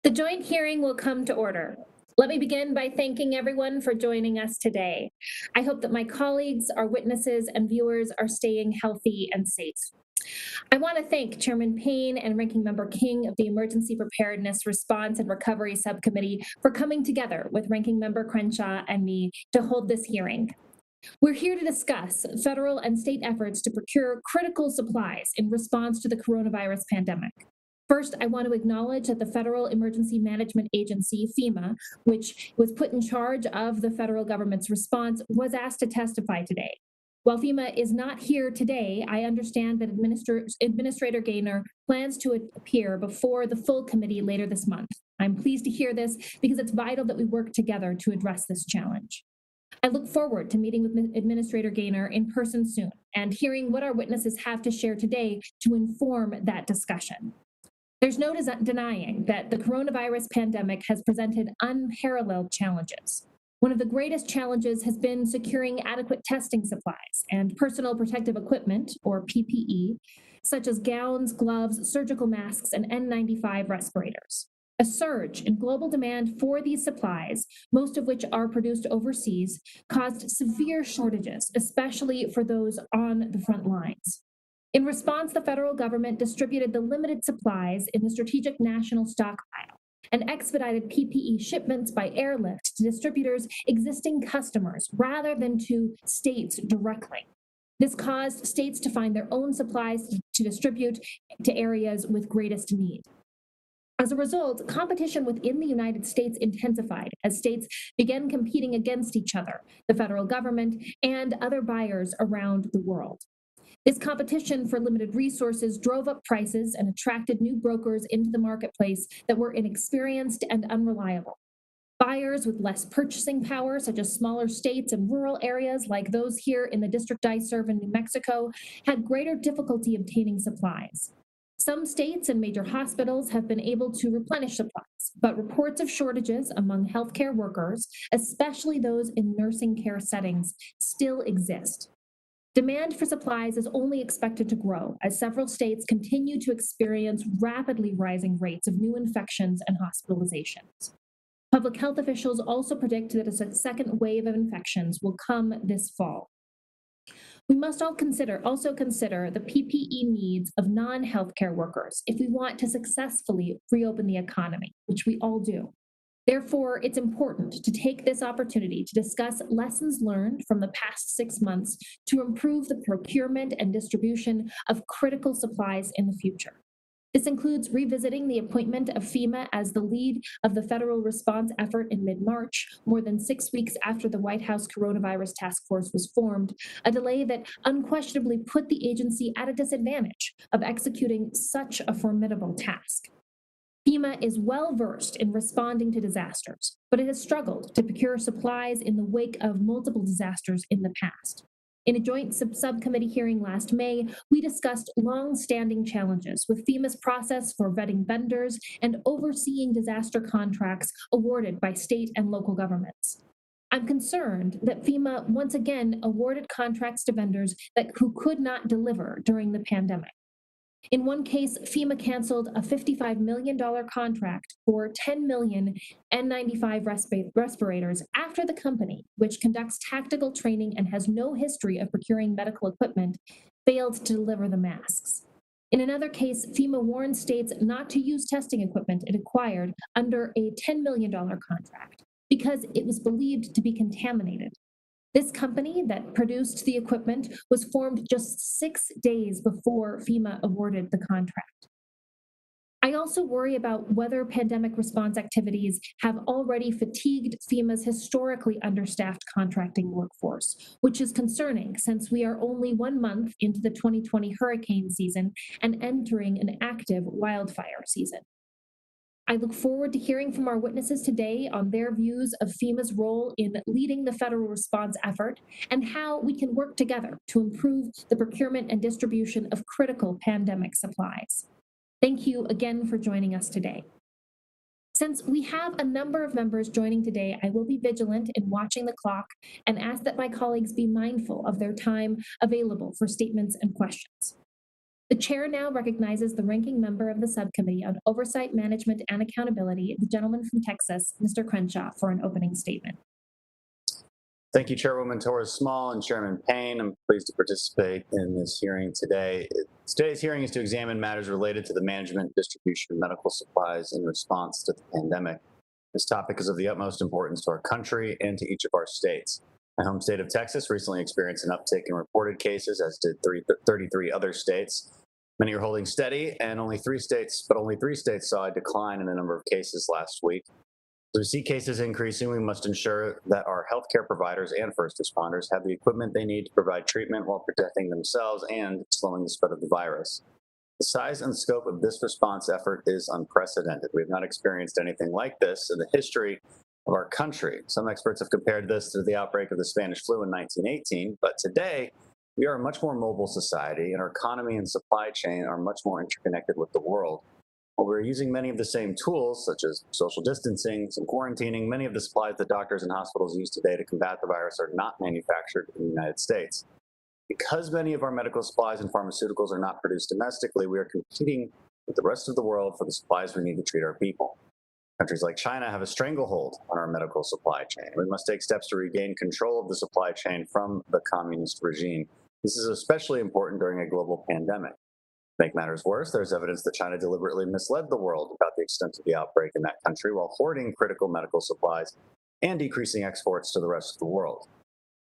The joint hearing will come to order. Let me begin by thanking everyone for joining us today. I hope that my colleagues, our witnesses, and viewers are staying healthy and safe. I want to thank Chairman Payne and Ranking Member King of the Emergency Preparedness, Response, and Recovery Subcommittee for coming together with Ranking Member Crenshaw and me to hold this hearing. We're here to discuss federal and state efforts to procure critical supplies in response to the coronavirus pandemic. First, I want to acknowledge that the Federal Emergency Management Agency, FEMA, which was put in charge of the federal government's response, was asked to testify today. While FEMA is not here today, I understand that Administrator Gaynor plans to appear before the full committee later this month. I'm pleased to hear this because it's vital that we work together to address this challenge. I look forward to meeting with Administrator Gaynor in person soon and hearing what our witnesses have to share today to inform that discussion. There's no denying that the coronavirus pandemic has presented unparalleled challenges. One of the greatest challenges has been securing adequate testing supplies and personal protective equipment, or PPE, such as gowns, gloves, surgical masks, and N95 respirators. A surge in global demand for these supplies, most of which are produced overseas, caused severe shortages, especially for those on the front lines. In response, the federal government distributed the limited supplies in the Strategic National Stockpile and expedited PPE shipments by airlift to distributors' existing customers rather than to states directly. This caused states to find their own supplies to distribute to areas with greatest need. As a result, competition within the United States intensified as states began competing against each other, the federal government, and other buyers around the world. This competition for limited resources drove up prices and attracted new brokers into the marketplace that were inexperienced and unreliable. Buyers with less purchasing power, such as smaller states and rural areas like those here in the district I serve in New Mexico, had greater difficulty obtaining supplies. Some states and major hospitals have been able to replenish supplies, but reports of shortages among healthcare workers, especially those in nursing care settings, still exist. Demand for supplies is only expected to grow as several states continue to experience rapidly rising rates of new infections and hospitalizations. Public health officials also predict that a second wave of infections will come this fall. We must also consider the PPE needs of non-healthcare workers if we want to successfully reopen the economy, which we all do. Therefore, it's important to take this opportunity to discuss lessons learned from the past 6 months to improve the procurement and distribution of critical supplies in the future. This includes revisiting the appointment of FEMA as the lead of the federal response effort in mid-March, more than 6 weeks after the White House Coronavirus Task Force was formed, a delay that unquestionably put the agency at a disadvantage of executing such a formidable task. FEMA is well versed in responding to disasters, but it has struggled to procure supplies in the wake of multiple disasters in the past. In a joint subcommittee hearing last May, we discussed long-standing challenges with FEMA's process for vetting vendors and overseeing disaster contracts awarded by state and local governments. I'm concerned that FEMA once again awarded contracts to vendors who could not deliver during the pandemic. In one case, FEMA canceled a $55 million contract for 10 million N95 respirators after the company, which conducts tactical training and has no history of procuring medical equipment, failed to deliver the masks. In another case, FEMA warned states not to use testing equipment it acquired under a $10 million contract because it was believed to be contaminated. This company that produced the equipment was formed just 6 days before FEMA awarded the contract. I also worry about whether pandemic response activities have already fatigued FEMA's historically understaffed contracting workforce, which is concerning since we are only 1 month into the 2020 hurricane season and entering an active wildfire season. I look forward to hearing from our witnesses today on their views of FEMA's role in leading the federal response effort and how we can work together to improve the procurement and distribution of critical pandemic supplies. Thank you again for joining us today. Since we have a number of members joining today, I will be vigilant in watching the clock and ask that my colleagues be mindful of their time available for statements and questions. The chair now recognizes the ranking member of the Subcommittee on Oversight, Management, and Accountability, the gentleman from Texas, Mr. Crenshaw, for an opening statement. Thank you, Chairwoman Torres Small and Chairman Payne. I'm pleased to participate in this hearing today. Today's hearing is to examine matters related to the management and distribution of medical supplies in response to the pandemic. This topic is of the utmost importance to our country and to each of our states. My home state of Texas recently experienced an uptick in reported cases, as did 33 other states. Many are holding steady, and only three states saw a decline in the number of cases last week. As we see cases increasing, we must ensure that our healthcare providers and first responders have the equipment they need to provide treatment while protecting themselves and slowing the spread of the virus. The size and scope of this response effort is unprecedented. We have not experienced anything like this in the history of our country. Some experts have compared this to the outbreak of the Spanish flu in 1918, but today we are a much more mobile society, and our economy and supply chain are much more interconnected with the world. While we're using many of the same tools, such as social distancing, some quarantining, many of the supplies that doctors and hospitals use today to combat the virus are not manufactured in the United States. Because many of our medical supplies and pharmaceuticals are not produced domestically, we are competing with the rest of the world for the supplies we need to treat our people. Countries like China have a stranglehold on our medical supply chain. We must take steps to regain control of the supply chain from the communist regime. This is especially important during a global pandemic. To make matters worse, there's evidence that China deliberately misled the world about the extent of the outbreak in that country while hoarding critical medical supplies and decreasing exports to the rest of the world.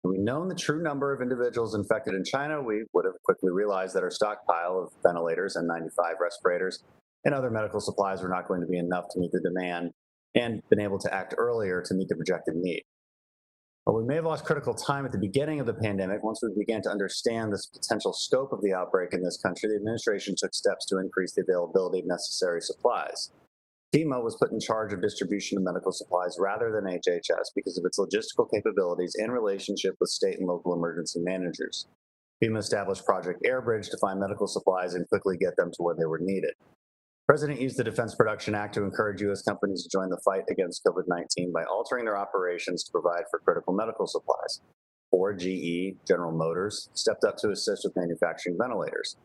Had we known the true number of individuals infected in China, we would have quickly realized that our stockpile of ventilators and 95 respirators and other medical supplies were not going to be enough to meet the demand and been able to act earlier to meet the projected need. While we may have lost critical time at the beginning of the pandemic, once we began to understand this potential scope of the outbreak in this country, the administration took steps to increase the availability of necessary supplies. Fema was put in charge of distribution of medical supplies rather than HHS because of its logistical capabilities and relationship with state and local emergency managers. Fema established Project Airbridge to find medical supplies and quickly get them to where they were needed. The President used the Defense Production Act to encourage U.S. companies to join the fight against COVID-19 by altering their operations to provide for critical medical supplies. Ford, GE, General Motors stepped up to assist with manufacturing ventilators.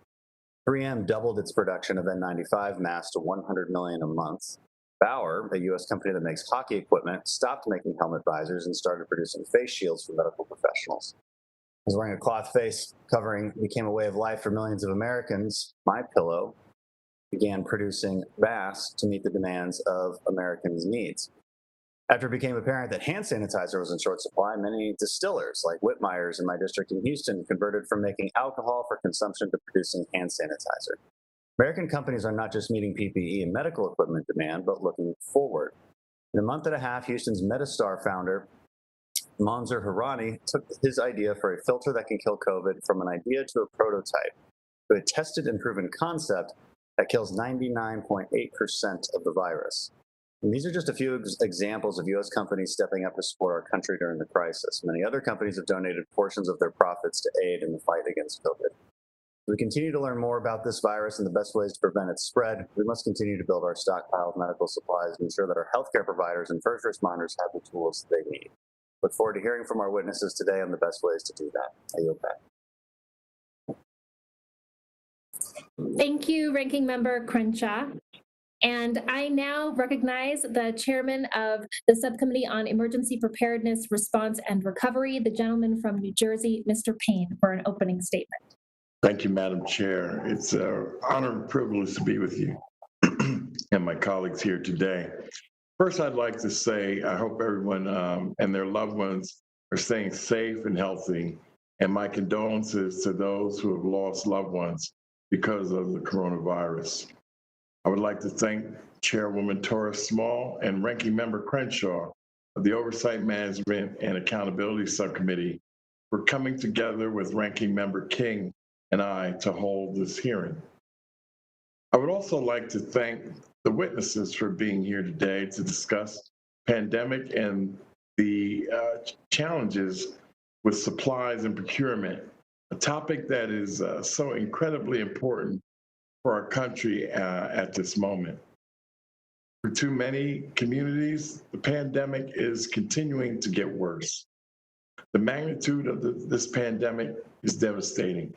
3M doubled its production of N95 masks to 100 million a month. Bauer, a U.S. company that makes hockey equipment, stopped making helmet visors and started producing face shields for medical professionals. As wearing a cloth face covering became a way of life for millions of Americans, MyPillow began producing masks to meet the demands of Americans' needs. After it became apparent that hand sanitizer was in short supply, many distillers, like Whitmeyer's in my district in Houston, converted from making alcohol for consumption to producing hand sanitizer. American companies are not just meeting PPE and medical equipment demand, but looking forward. In a month and a half, Houston's Metastar founder, Mansour Hirani, took his idea for a filter that can kill COVID from an idea to a prototype, to a tested and proven concept that kills 99.8% of the virus. And these are just a few examples of U.S. companies stepping up to support our country during the crisis. Many other companies have donated portions of their profits to aid in the fight against COVID. As we continue to learn more about this virus and the best ways to prevent its spread, we must continue to build our stockpile of medical supplies and ensure that our healthcare providers and first responders have the tools they need. Look forward to hearing from our witnesses today on the best ways to do that. I yield back. Thank you, Ranking Member Crenshaw. And I now recognize the chairman of the Subcommittee on Emergency Preparedness, Response, and Recovery, the gentleman from New Jersey, Mr. Payne, for an opening statement. Thank you, Madam Chair. It's an honor and privilege to be with you and my colleagues here today. First, I'd like to say I hope everyone and their loved ones are staying safe and healthy, and my condolences to those who have lost loved ones because of the coronavirus. I would like to thank Chairwoman Torres Small and Ranking Member Crenshaw of the Oversight, Management, and Accountability Subcommittee for coming together with Ranking Member King and I to hold this hearing. I would also like to thank the witnesses for being here today to discuss pandemic and the challenges with supplies and procurement, a topic that is so incredibly important for our country at this moment. For too many communities, the pandemic is continuing to get worse. The magnitude of this pandemic is devastating.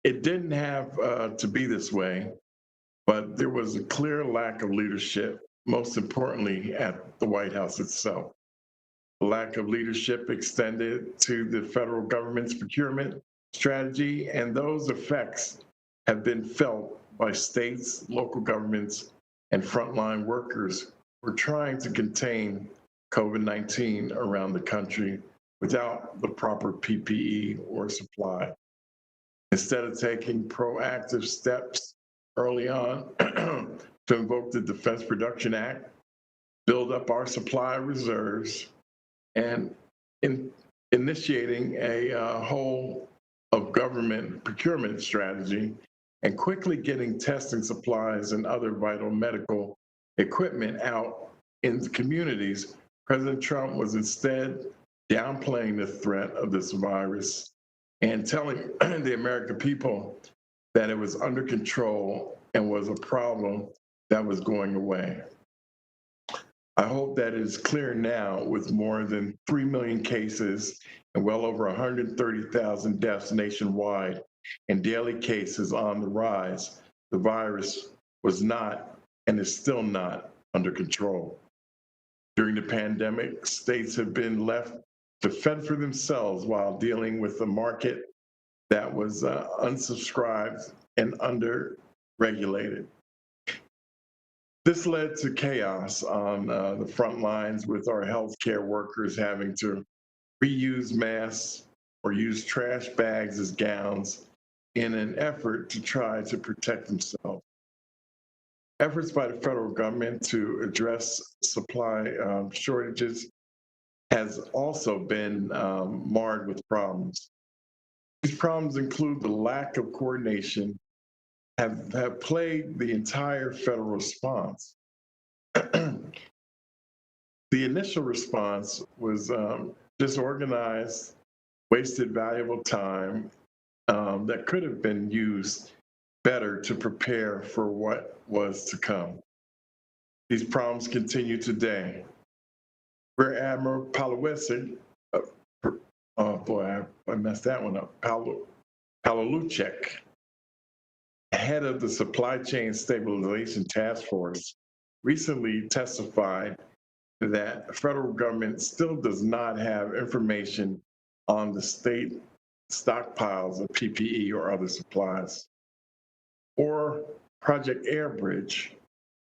It didn't have to be this way, but there was a clear lack of leadership, most importantly at the White House itself. The lack of leadership extended to the federal government's procurement strategy, and those effects have been felt by states, local governments, and frontline workers who are trying to contain COVID-19 around the country without the proper PPE or supply. Instead of taking proactive steps early on to invoke the Defense Production Act, build up our supply reserves, and initiating a whole of government procurement strategy, and quickly getting testing supplies and other vital medical equipment out in the communities, President Trump was instead downplaying the threat of this virus and telling the American people that it was under control and was a problem that was going away. I hope that it is clear now, with more than 3 million cases and well over 130,000 deaths nationwide and daily cases on the rise, the virus was not and is still not under control. During the pandemic, states have been left to fend for themselves while dealing with a market that was unsubscribed and under-regulated. This led to chaos on the front lines, with our healthcare workers having to reuse masks or use trash bags as gowns in an effort to try to protect themselves. Efforts by the federal government to address supply shortages has also been marred with problems. These problems include the lack of coordination, have plagued the entire federal response. The initial response was disorganized, wasted valuable time that could have been used better to prepare for what was to come. These problems continue today. Rear Admiral Palawczyk, oh boy, I messed that one up, Palawczyk, head of the Supply Chain Stabilization Task Force, recently testified that the federal government still does not have information on the state stockpiles of PPE or other supplies. Or Project Airbridge,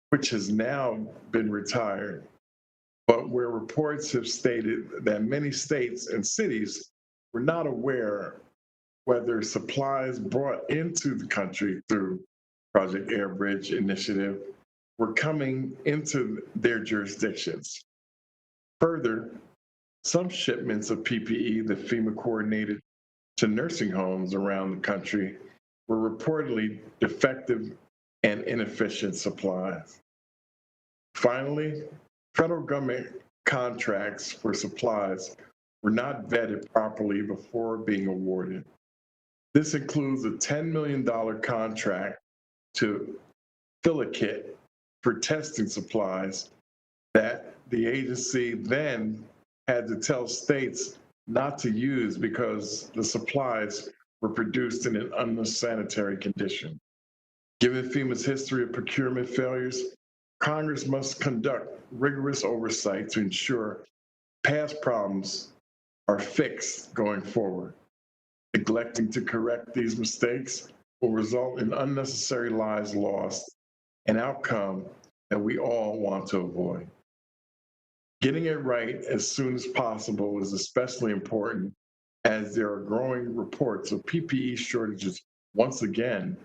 which has now been retired, but where reports have stated that many states and cities were not aware whether supplies brought into the country through Project Airbridge initiative were coming into their jurisdictions. Further, some shipments of PPE that FEMA coordinated to nursing homes around the country were reportedly defective and inefficient supplies. Finally, federal government contracts for supplies were not vetted properly before being awarded. This includes a $10 million contract to fill a kit for testing supplies that the agency then had to tell states not to use because the supplies were produced in an unsanitary condition. Given FEMA's history of procurement failures, Congress must conduct rigorous oversight to ensure past problems are fixed going forward. Neglecting to correct these mistakes will result in unnecessary lives lost, an outcome that we all want to avoid. Getting it right as soon as possible is especially important, as there are growing reports of PPE shortages once again,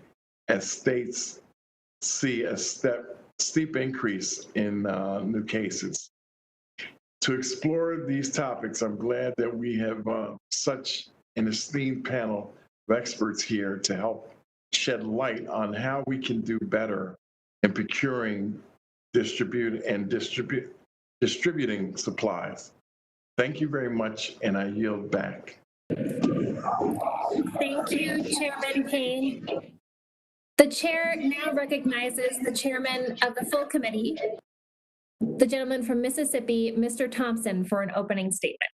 as states see a steep increase in new cases. To explore these topics, I'm glad that we have such an esteemed panel of experts here to help shed light on how we can do better in procuring, distributing supplies. Thank you very much, and I yield back. Thank you, Chairman Payne. The chair now recognizes the chairman of the full committee, the gentleman from Mississippi, Mr. Thompson, for an opening statement.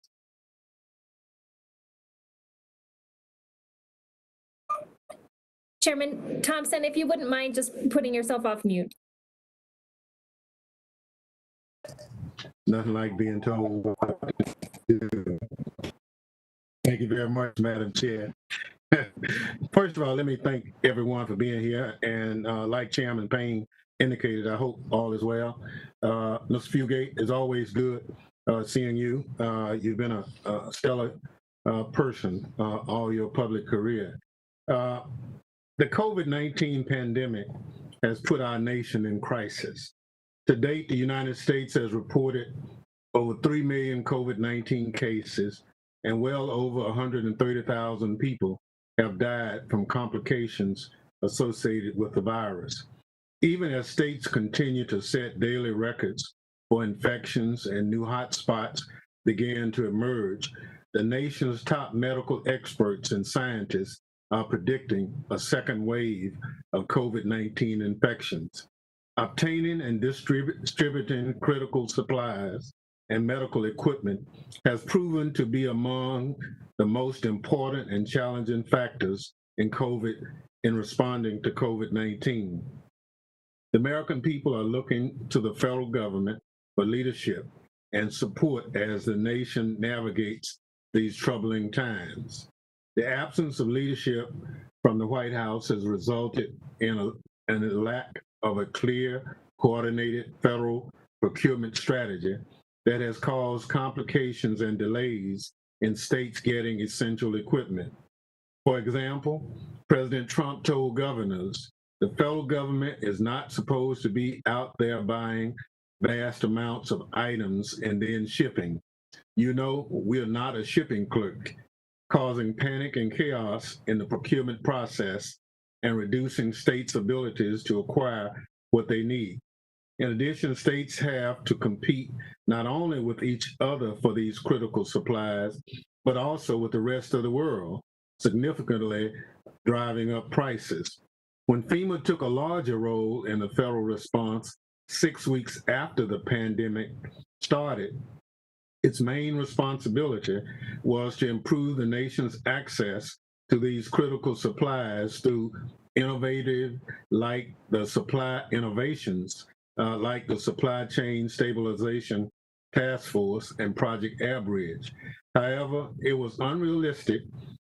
Chairman Thompson, if you wouldn't mind just putting yourself off mute. Nothing like being told what to do. Thank you very much, Madam Chair. First of all, let me thank everyone for being here. And like Chairman Payne indicated, I hope all is well. Mr. Fugate, it's always good seeing you. You've been a stellar person all your public career. The COVID-19 pandemic has put our nation in crisis. To date, the United States has reported over 3 million COVID-19 cases, and well over 130,000 people have died from complications associated with the virus. Even as states continue to set daily records for infections and new hotspots begin to emerge, the nation's top medical experts and scientists are predicting a second wave of COVID-19 infections. Obtaining and distributing critical supplies and medical equipment has proven to be among the most important and challenging factors in responding to COVID-19. The American people are looking to the federal government for leadership and support as the nation navigates these troubling times. The absence of leadership from the White House has resulted in a lack of a clear, coordinated federal procurement strategy that has caused complications and delays in states getting essential equipment. For example, President Trump told governors the federal government is not supposed to be out there buying vast amounts of items and then shipping. You know, we're not a shipping clerk, causing panic and chaos in the procurement process and reducing states' abilities to acquire what they need. In addition, states have to compete not only with each other for these critical supplies, but also with the rest of the world, significantly driving up prices. When FEMA took a larger role in the federal response 6 weeks after the pandemic started, its main responsibility was to improve the nation's access to these critical supplies through innovative, like the supply chain stabilization task force and Project Air Bridge. However, it was unrealistic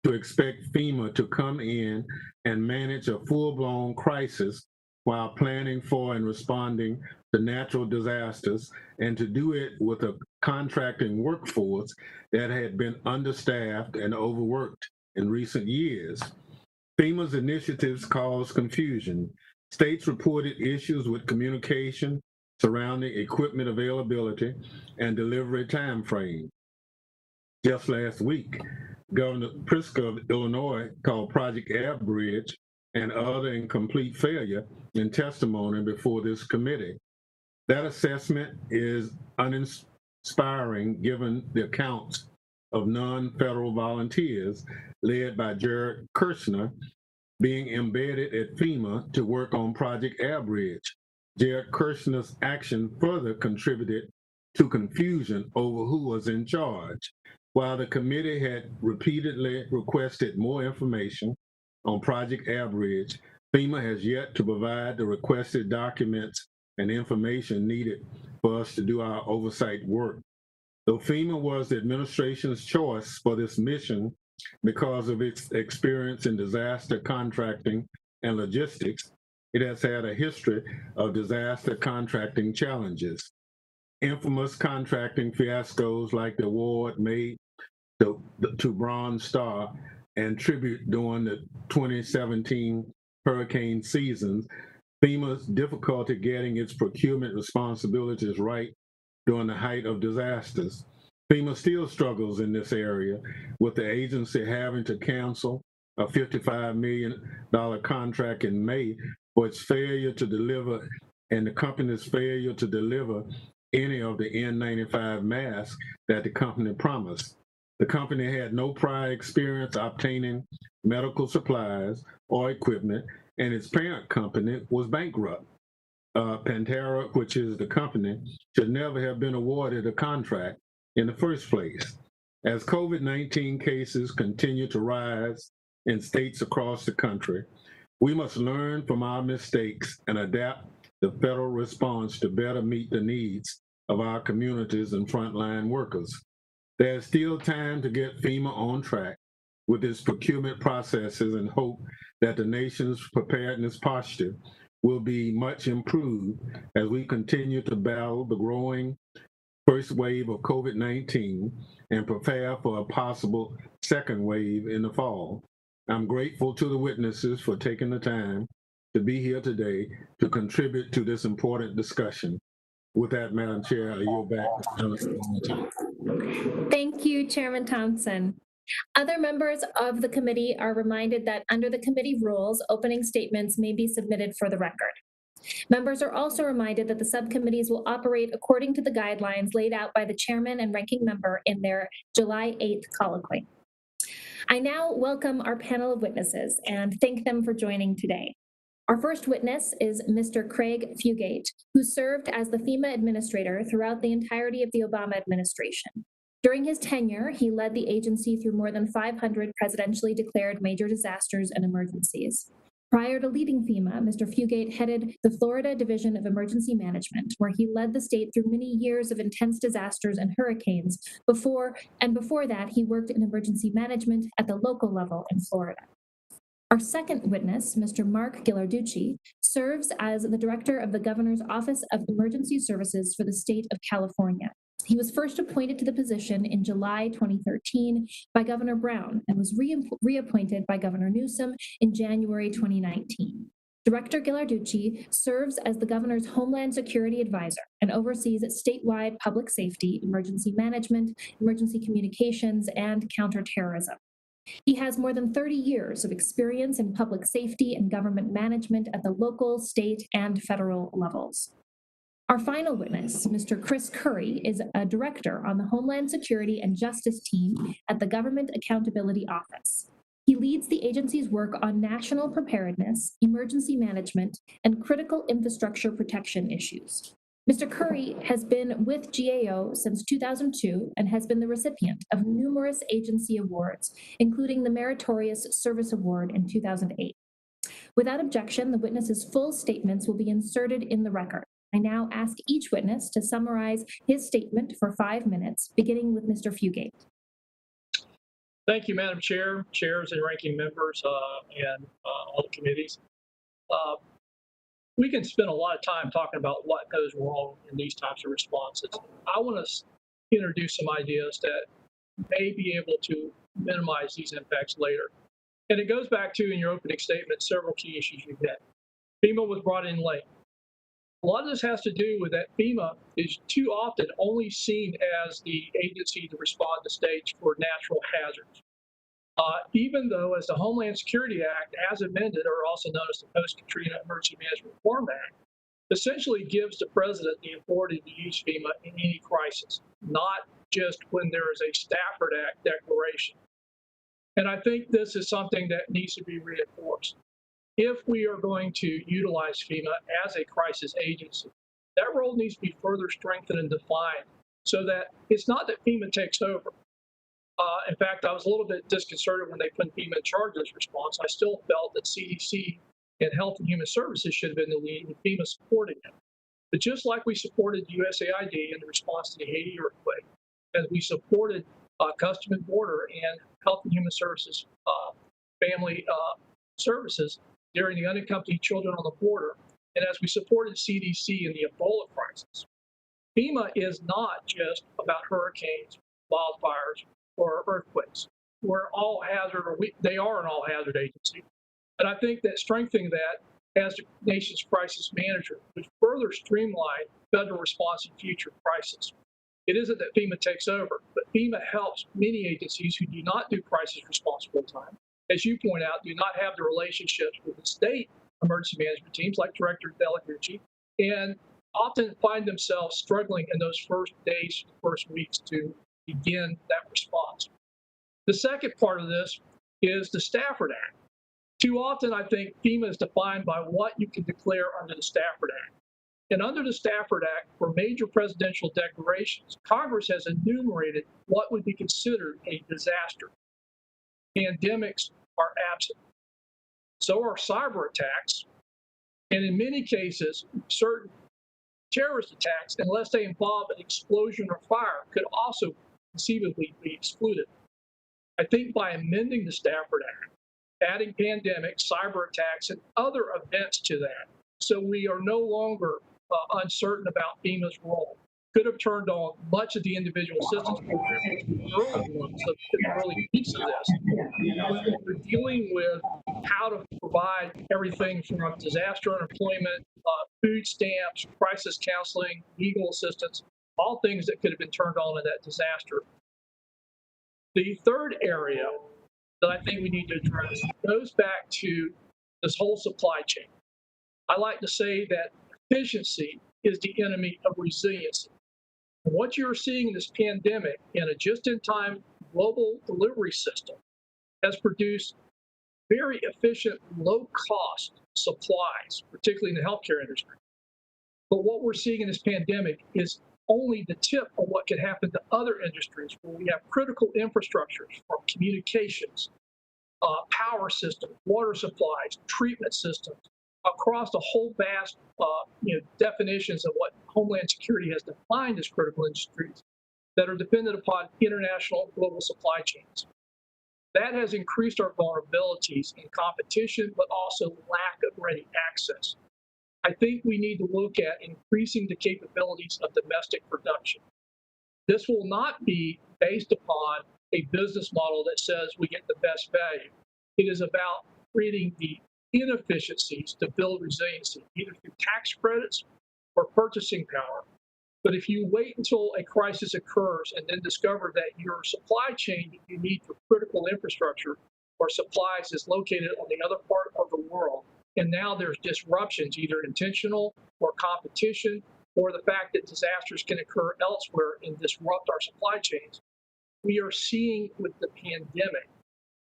to expect FEMA to come in and manage a full-blown crisis while planning for and responding to natural disasters, and to do it with a contracting workforce that had been understaffed and overworked in recent years. FEMA's initiatives caused confusion. States reported issues with communication surrounding equipment availability and delivery timeframe. Just last week, Governor Pritzker of Illinois called Project Air Bridge and other incomplete failure in testimony before this committee. That assessment is uninspiring given the accounts of non-federal volunteers led by Jared Kushner being embedded at FEMA to work on Project Air Bridge. Jared Kushner's action further contributed to confusion over who was in charge. While the committee had repeatedly requested more information on Project Air Bridge, FEMA has yet to provide the requested documents and information needed for us to do our oversight work. Though FEMA was the administration's choice for this mission because of its experience in disaster contracting and logistics, it has had a history of disaster contracting challenges. Infamous contracting fiascos like the award made to Bronze Star and Tribute during the 2017 hurricane seasons, FEMA's difficulty getting its procurement responsibilities right during the height of disasters. FEMA still struggles in this area, with the agency having to cancel a $55 million contract in May for its failure to deliver, and the company's failure to deliver any of the N95 masks that the company promised. The company had no prior experience obtaining medical supplies or equipment, and its parent company was bankrupt. Pantera, which is the company, should never have been awarded a contract in the first place. As COVID-19 cases continue to rise in states across the country, We must learn from our mistakes and adapt the federal response to better meet the needs of our communities and frontline workers. There's still time to get FEMA on track with its procurement processes and hope that the nation's preparedness posture will be much improved as we continue to battle the growing first wave of COVID-19 and prepare for a possible second wave in the fall. I'm grateful to the witnesses for taking the time to be here today to contribute to this important discussion. With that, Madam Chair, I yield back to Thank you, Chairman Thompson. Other members of the committee are reminded that under the committee rules, opening statements may be submitted for the record. Members are also reminded that the subcommittees will operate according to the guidelines laid out by the chairman and ranking member in their July 8th colloquy. I now welcome our panel of witnesses and thank them for joining today. Our first witness is Mr. Craig Fugate, who served as the FEMA administrator throughout the entirety of the Obama administration. During his tenure, he led the agency through more than 500 presidentially declared major disasters and emergencies. Prior to leading FEMA, Mr. Fugate headed the Florida Division of Emergency Management, where he led the state through many years of intense disasters and hurricanes. Before that, he worked in emergency management at the local level in Florida. Our second witness, Mr. Mark Ghilarducci, serves as the director of the Governor's Office of Emergency Services for the state of California. He was first appointed to the position in July 2013 by Governor Brown and was reappointed by Governor Newsom in January 2019. Director Ghilarducci serves as the governor's Homeland Security Advisor and oversees statewide public safety, emergency management, emergency communications, and counterterrorism. He has more than 30 years of experience in public safety and government management at the local, state, and federal levels. Our final witness, Mr. Chris Currie, is a director on the Homeland Security and Justice team at the Government Accountability Office. He leads the agency's work on national preparedness, emergency management, and critical infrastructure protection issues. Mr. Currie has been with GAO since 2002 and has been the recipient of numerous agency awards, including the Meritorious Service Award in 2008. Without objection, the witness's full statements will be inserted in the record. I now ask each witness to summarize his statement for 5 minutes, beginning with Mr. Fugate. Thank you, Madam Chair, chairs and ranking members, and all the committees. We can spend a lot of time talking about what goes wrong in these types of responses. I want to introduce some ideas that may be able to minimize these impacts later. And it goes back to, in your opening statement, several key issues you hit. FEMA was brought in late. A lot of this has to do with that FEMA is too often only seen as the agency to respond to states for natural hazards. Even though, as the Homeland Security Act, as amended, or also known as the Post-Katrina Emergency Management Reform Act, essentially gives the president the authority to use FEMA in any crisis, not just when there is a Stafford Act declaration. And I think this is something that needs to be reinforced. If we are going to utilize FEMA as a crisis agency, that role needs to be further strengthened and defined so that it's not that FEMA takes over. In fact, I was a little bit disconcerted when they put FEMA in charge of this response. I still felt that CDC and Health and Human Services should have been the lead and FEMA supporting it. But just like we supported USAID in the response to the Haiti earthquake, as we supported Customs and Border and Health and Human Services, Family Services, during the unaccompanied children on the border, and as we supported CDC in the Ebola crisis. FEMA is not just about hurricanes, wildfires, or earthquakes. We're all hazard, or they are an all hazard agency. And I think that strengthening that as the nation's crisis manager would further streamline federal response in future crises. It isn't that FEMA takes over, but FEMA helps many agencies who do not do crisis response full time, as you point out, do not have the relationships with the state emergency management teams like Director Ghilarducci, and often find themselves struggling in those first days, first weeks to begin that response. The second part of this is the Stafford Act. Too often, I think FEMA is defined by what you can declare under the Stafford Act. And under the Stafford Act, for major presidential declarations, Congress has enumerated what would be considered a disaster. Pandemics are absent. So are cyber attacks. And in many cases, certain terrorist attacks, unless they involve an explosion or fire, could also conceivably be excluded. I think by amending the Stafford Act, adding pandemics, cyber attacks, and other events to that, so we are no longer uncertain about FEMA's role, could have turned on much of the individual assistance programs, the early ones, the early piece of this. When we're dealing with how to provide everything from disaster unemployment, food stamps, crisis counseling, legal assistance, all things that could have been turned on in that disaster. The third area that I think we need to address goes back to this whole supply chain. I like to say that efficiency is the enemy of resiliency. And what you're seeing in this pandemic in a just-in-time global delivery system has produced very efficient, low-cost supplies, particularly in the healthcare industry. But what we're seeing in this pandemic is only the tip of what could happen to other industries where we have critical infrastructures from communications, power systems, water supplies, treatment systems, across a whole vast definitions of what Homeland Security has defined as critical industries that are dependent upon international global supply chains. That has increased our vulnerabilities in competition, but also lack of ready access. I think we need to look at increasing the capabilities of domestic production. This will not be based upon a business model that says we get the best value. It is about creating the inefficiencies to build resiliency, either through tax credits or purchasing power. But if you wait until a crisis occurs and then discover that your supply chain that you need for critical infrastructure or supplies is located on the other part of the world, and now there's disruptions, either intentional or competition, or the fact that disasters can occur elsewhere and disrupt our supply chains, we are seeing with the pandemic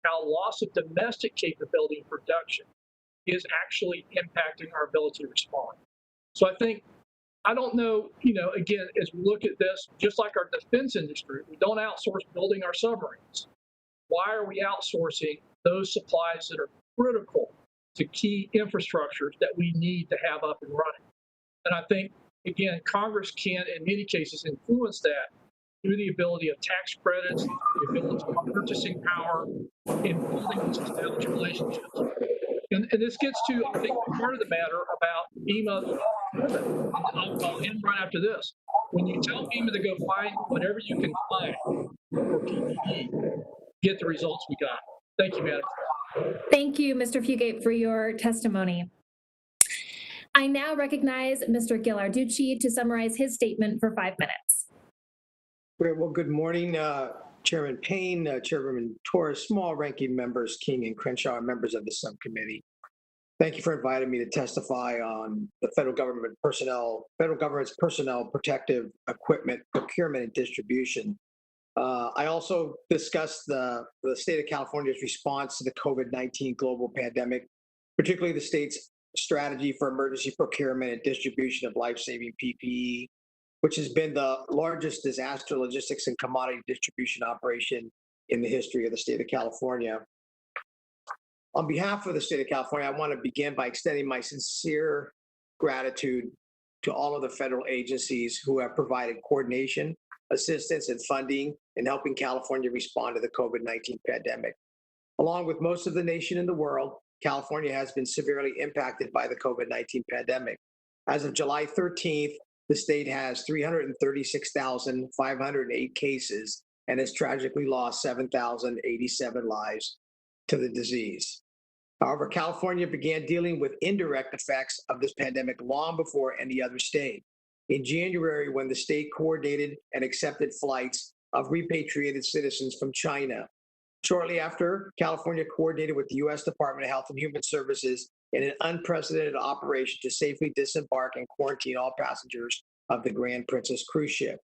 how loss of domestic capability and production is actually impacting our ability to respond. So I don't know, again, as we look at this, just like our defense industry, we don't outsource building our submarines. Why are we outsourcing those supplies that are critical to key infrastructures that we need to have up and running? And I think, again, Congress can, in many cases, influence that through the ability of tax credits, the ability of purchasing power, and building these established relationships. And this gets to, I think, part of the matter about FEMA. I'll end right after this. When you tell FEMA to go find whatever you can find for PPE, get the results we got. Thank you, Madam. Thank you, Mr. Fugate, for your testimony. I now recognize Mr. Ghilarducci to summarize his statement for 5 minutes. Great. Well, good morning, Chairman Payne, Chairwoman Torres, small ranking members King and Crenshaw, and members of the subcommittee. Thank you for inviting me to testify on the federal government's personnel protective equipment procurement and distribution. I also discussed the state of California's response to the COVID-19 global pandemic, particularly the state's strategy for emergency procurement and distribution of life-saving PPE, which has been the largest disaster logistics and commodity distribution operation in the history of the state of California. On behalf of the state of California, I want to begin by extending my sincere gratitude to all of the federal agencies who have provided coordination, assistance, and funding in helping California respond to the COVID-19 pandemic. Along with most of the nation and the world, California has been severely impacted by the COVID-19 pandemic. As of July 13th, the state has 336,508 cases and has tragically lost 7,087 lives to the disease. However, California began dealing with indirect effects of this pandemic long before any other state. In January, when the state coordinated and accepted flights of repatriated citizens from China. Shortly after, California coordinated with the U.S. Department of Health and Human Services in an unprecedented operation to safely disembark and quarantine all passengers of the Grand Princess cruise ship.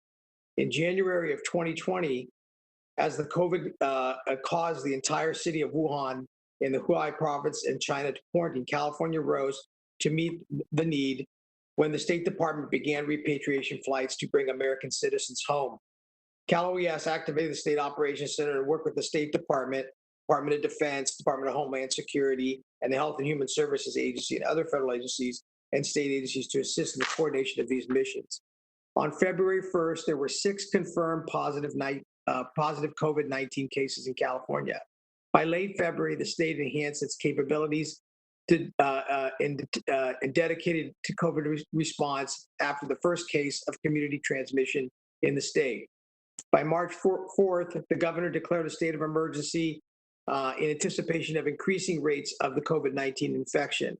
In January of 2020, as the COVID caused the entire city of Wuhan in the Hubei province in China to quarantine, California rose to meet the need when the State Department began repatriation flights to bring American citizens home. Cal OES activated the State Operations Center and worked with the State Department Department of Defense, Department of Homeland Security, and the Health and Human Services Agency and other federal agencies and state agencies to assist in the coordination of these missions. On February 1st, there were 6 confirmed positive COVID-19 cases in California. By late February, the state enhanced its capabilities and dedicated to COVID response after the first case of community transmission in the state. By March 4th, the governor declared a state of emergency in anticipation of increasing rates of the COVID-19 infection.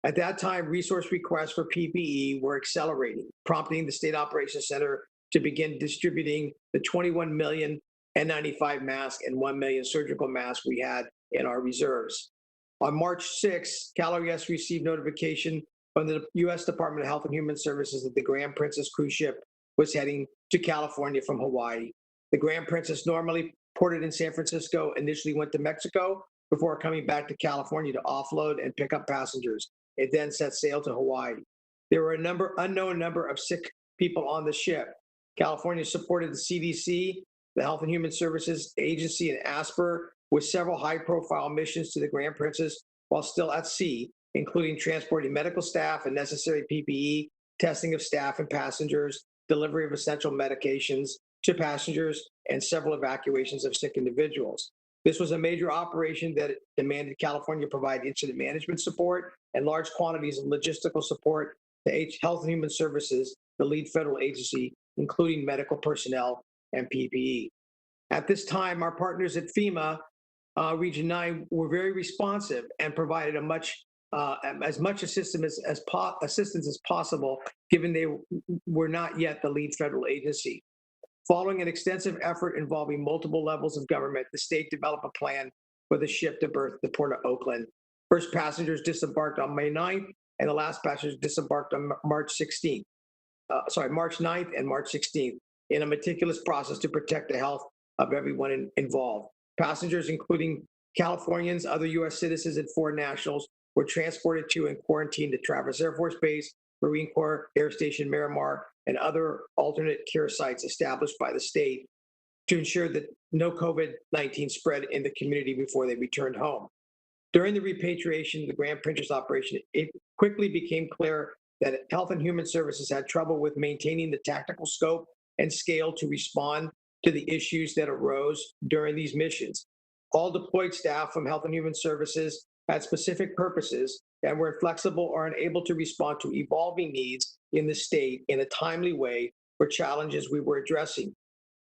At that time, resource requests for PPE were accelerating, prompting the State Operations Center to begin distributing the 21 million N95 masks and 1 million surgical masks we had in our reserves. On March 6th, CalOES received notification from the U.S. Department of Health and Human Services that the Grand Princess cruise ship was heading to California from Hawaii. The Grand Princess, normally ported in San Francisco, initially went to Mexico before coming back to California to offload and pick up passengers. It then set sail to Hawaii. There were unknown number of sick people on the ship. California supported the CDC, the Health and Human Services Agency, and ASPR with several high-profile missions to the Grand Princess while still at sea, including transporting medical staff and necessary PPE, testing of staff and passengers, delivery of essential medications to passengers, and several evacuations of sick individuals. This was a major operation that demanded California provide incident management support and large quantities of logistical support to Health and Human Services, the lead federal agency, including medical personnel and PPE. At this time, our partners at Fema, Region 9, were very responsive and provided as much assistance as possible, given they were not yet the lead federal agency. Following an extensive effort involving multiple levels of government, the state developed a plan for the ship to berth the Port of Oakland. First passengers disembarked on May 9th, and the last passengers disembarked on March 9th and March 16th, in a meticulous process to protect the health of everyone involved. Passengers, including Californians, other U.S. citizens, and foreign nationals, were transported to and quarantined at Travis Air Force Base, Marine Corps Air Station Miramar, and other alternate care sites established by the state to ensure that no COVID-19 spread in the community before they returned home. During the repatriation of the Grand Princess operation, it quickly became clear that Health and Human Services had trouble with maintaining the tactical scope and scale to respond to the issues that arose during these missions. All deployed staff from Health and Human Services had specific purposes and were inflexible or unable to respond to evolving needs in the state in a timely way for challenges we were addressing.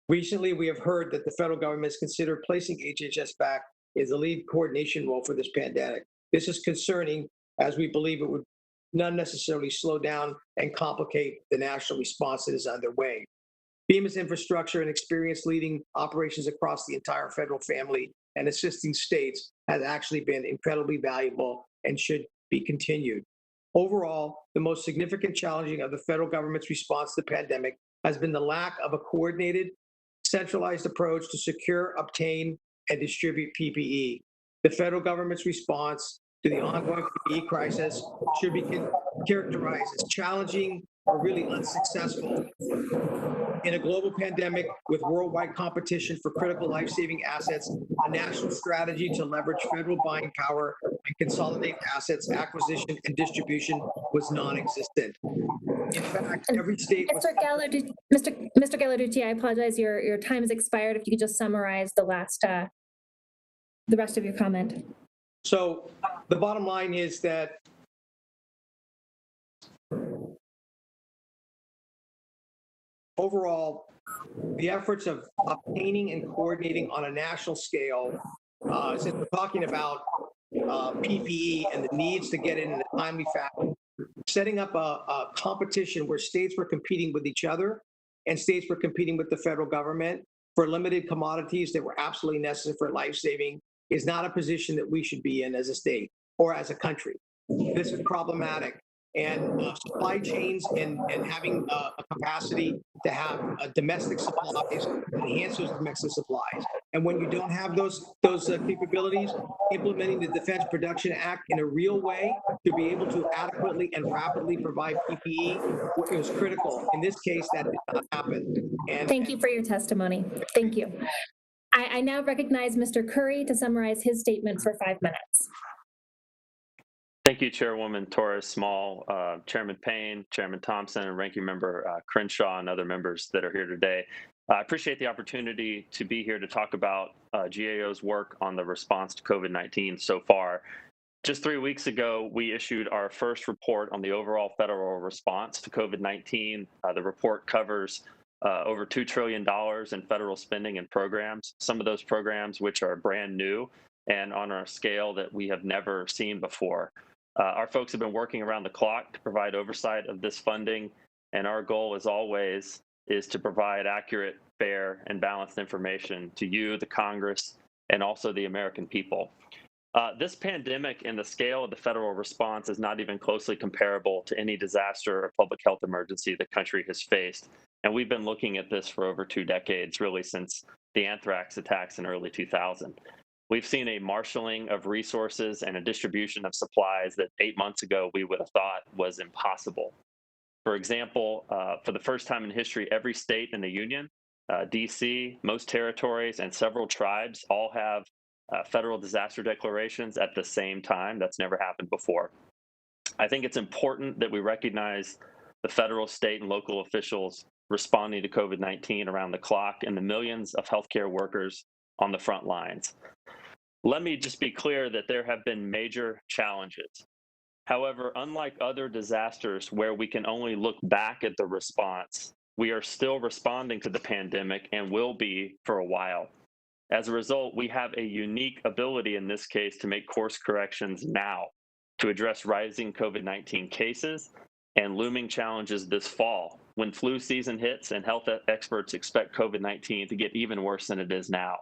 Recently, we have heard that the federal government has considered placing HHS back in the lead coordination role for this pandemic. This is concerning, as we believe it would not necessarily slow down and complicate the national response that is underway. FEMA's infrastructure and experience leading operations across the entire federal family and assisting states has actually been incredibly valuable and should be continued. Overall, the most significant challenging of the federal government's response to the pandemic has been the lack of a coordinated, centralized approach to secure, obtain, and distribute PPE. The federal government's response to the ongoing PPE crisis should be characterized as challenging or really unsuccessful. In a global pandemic with worldwide competition for critical life-saving assets, a national strategy to leverage federal buying power and consolidate assets acquisition and distribution was non-existent. In fact, every state was— Mr. Ghilarducci, I apologize, your time has expired. If you could just summarize the rest of your comment. So the bottom line is that overall, the efforts of obtaining and coordinating on a national scale, since we're talking about PPE and the needs to get it in a timely fashion, setting up a competition where states were competing with each other and states were competing with the federal government for limited commodities that were absolutely necessary for life-saving is not a position that we should be in as a state or as a country. This is problematic. And supply chains and having a capacity to have domestic supplies enhance those domestic supplies. And when you don't have those capabilities, implementing the Defense Production Act in a real way to be able to adequately and rapidly provide PPE is critical. In this case, that did not happen. Thank you for your testimony. Thank you. I now recognize Mr. Currie to summarize his statement for 5 minutes. Thank you, Chairwoman Torres Small, Chairman Payne, Chairman Thompson, and Ranking Member Crenshaw, and other members that are here today. I appreciate the opportunity to be here to talk about GAO's work on the response to COVID-19 so far. Just 3 weeks ago, we issued our first report on the overall federal response to COVID-19. The report covers over $2 trillion in federal spending and programs, some of those programs which are brand new and on a scale that we have never seen before. Our folks have been working around the clock to provide oversight of this funding, and our goal, as always, is to provide accurate, fair, and balanced information to you, the Congress, and also the American people. This pandemic and the scale of the federal response is not even closely comparable to any disaster or public health emergency the country has faced. And we've been looking at this for over 2 decades, really since the anthrax attacks in early 2000. We've seen a marshaling of resources and a distribution of supplies that 8 months ago we would have thought was impossible. For example, for the first time in history, every state in the union, DC, most territories, and several tribes all have federal disaster declarations at the same time. That's never happened before. I think it's important that we recognize the federal, state, and local officials responding to COVID-19 around the clock and the millions of healthcare workers on the front lines. Let me just be clear that there have been major challenges. However, unlike other disasters where we can only look back at the response, we are still responding to the pandemic and will be for a while. As a result, we have a unique ability in this case to make course corrections now to address rising COVID-19 cases and looming challenges this fall when flu season hits and health experts expect COVID-19 to get even worse than it is now.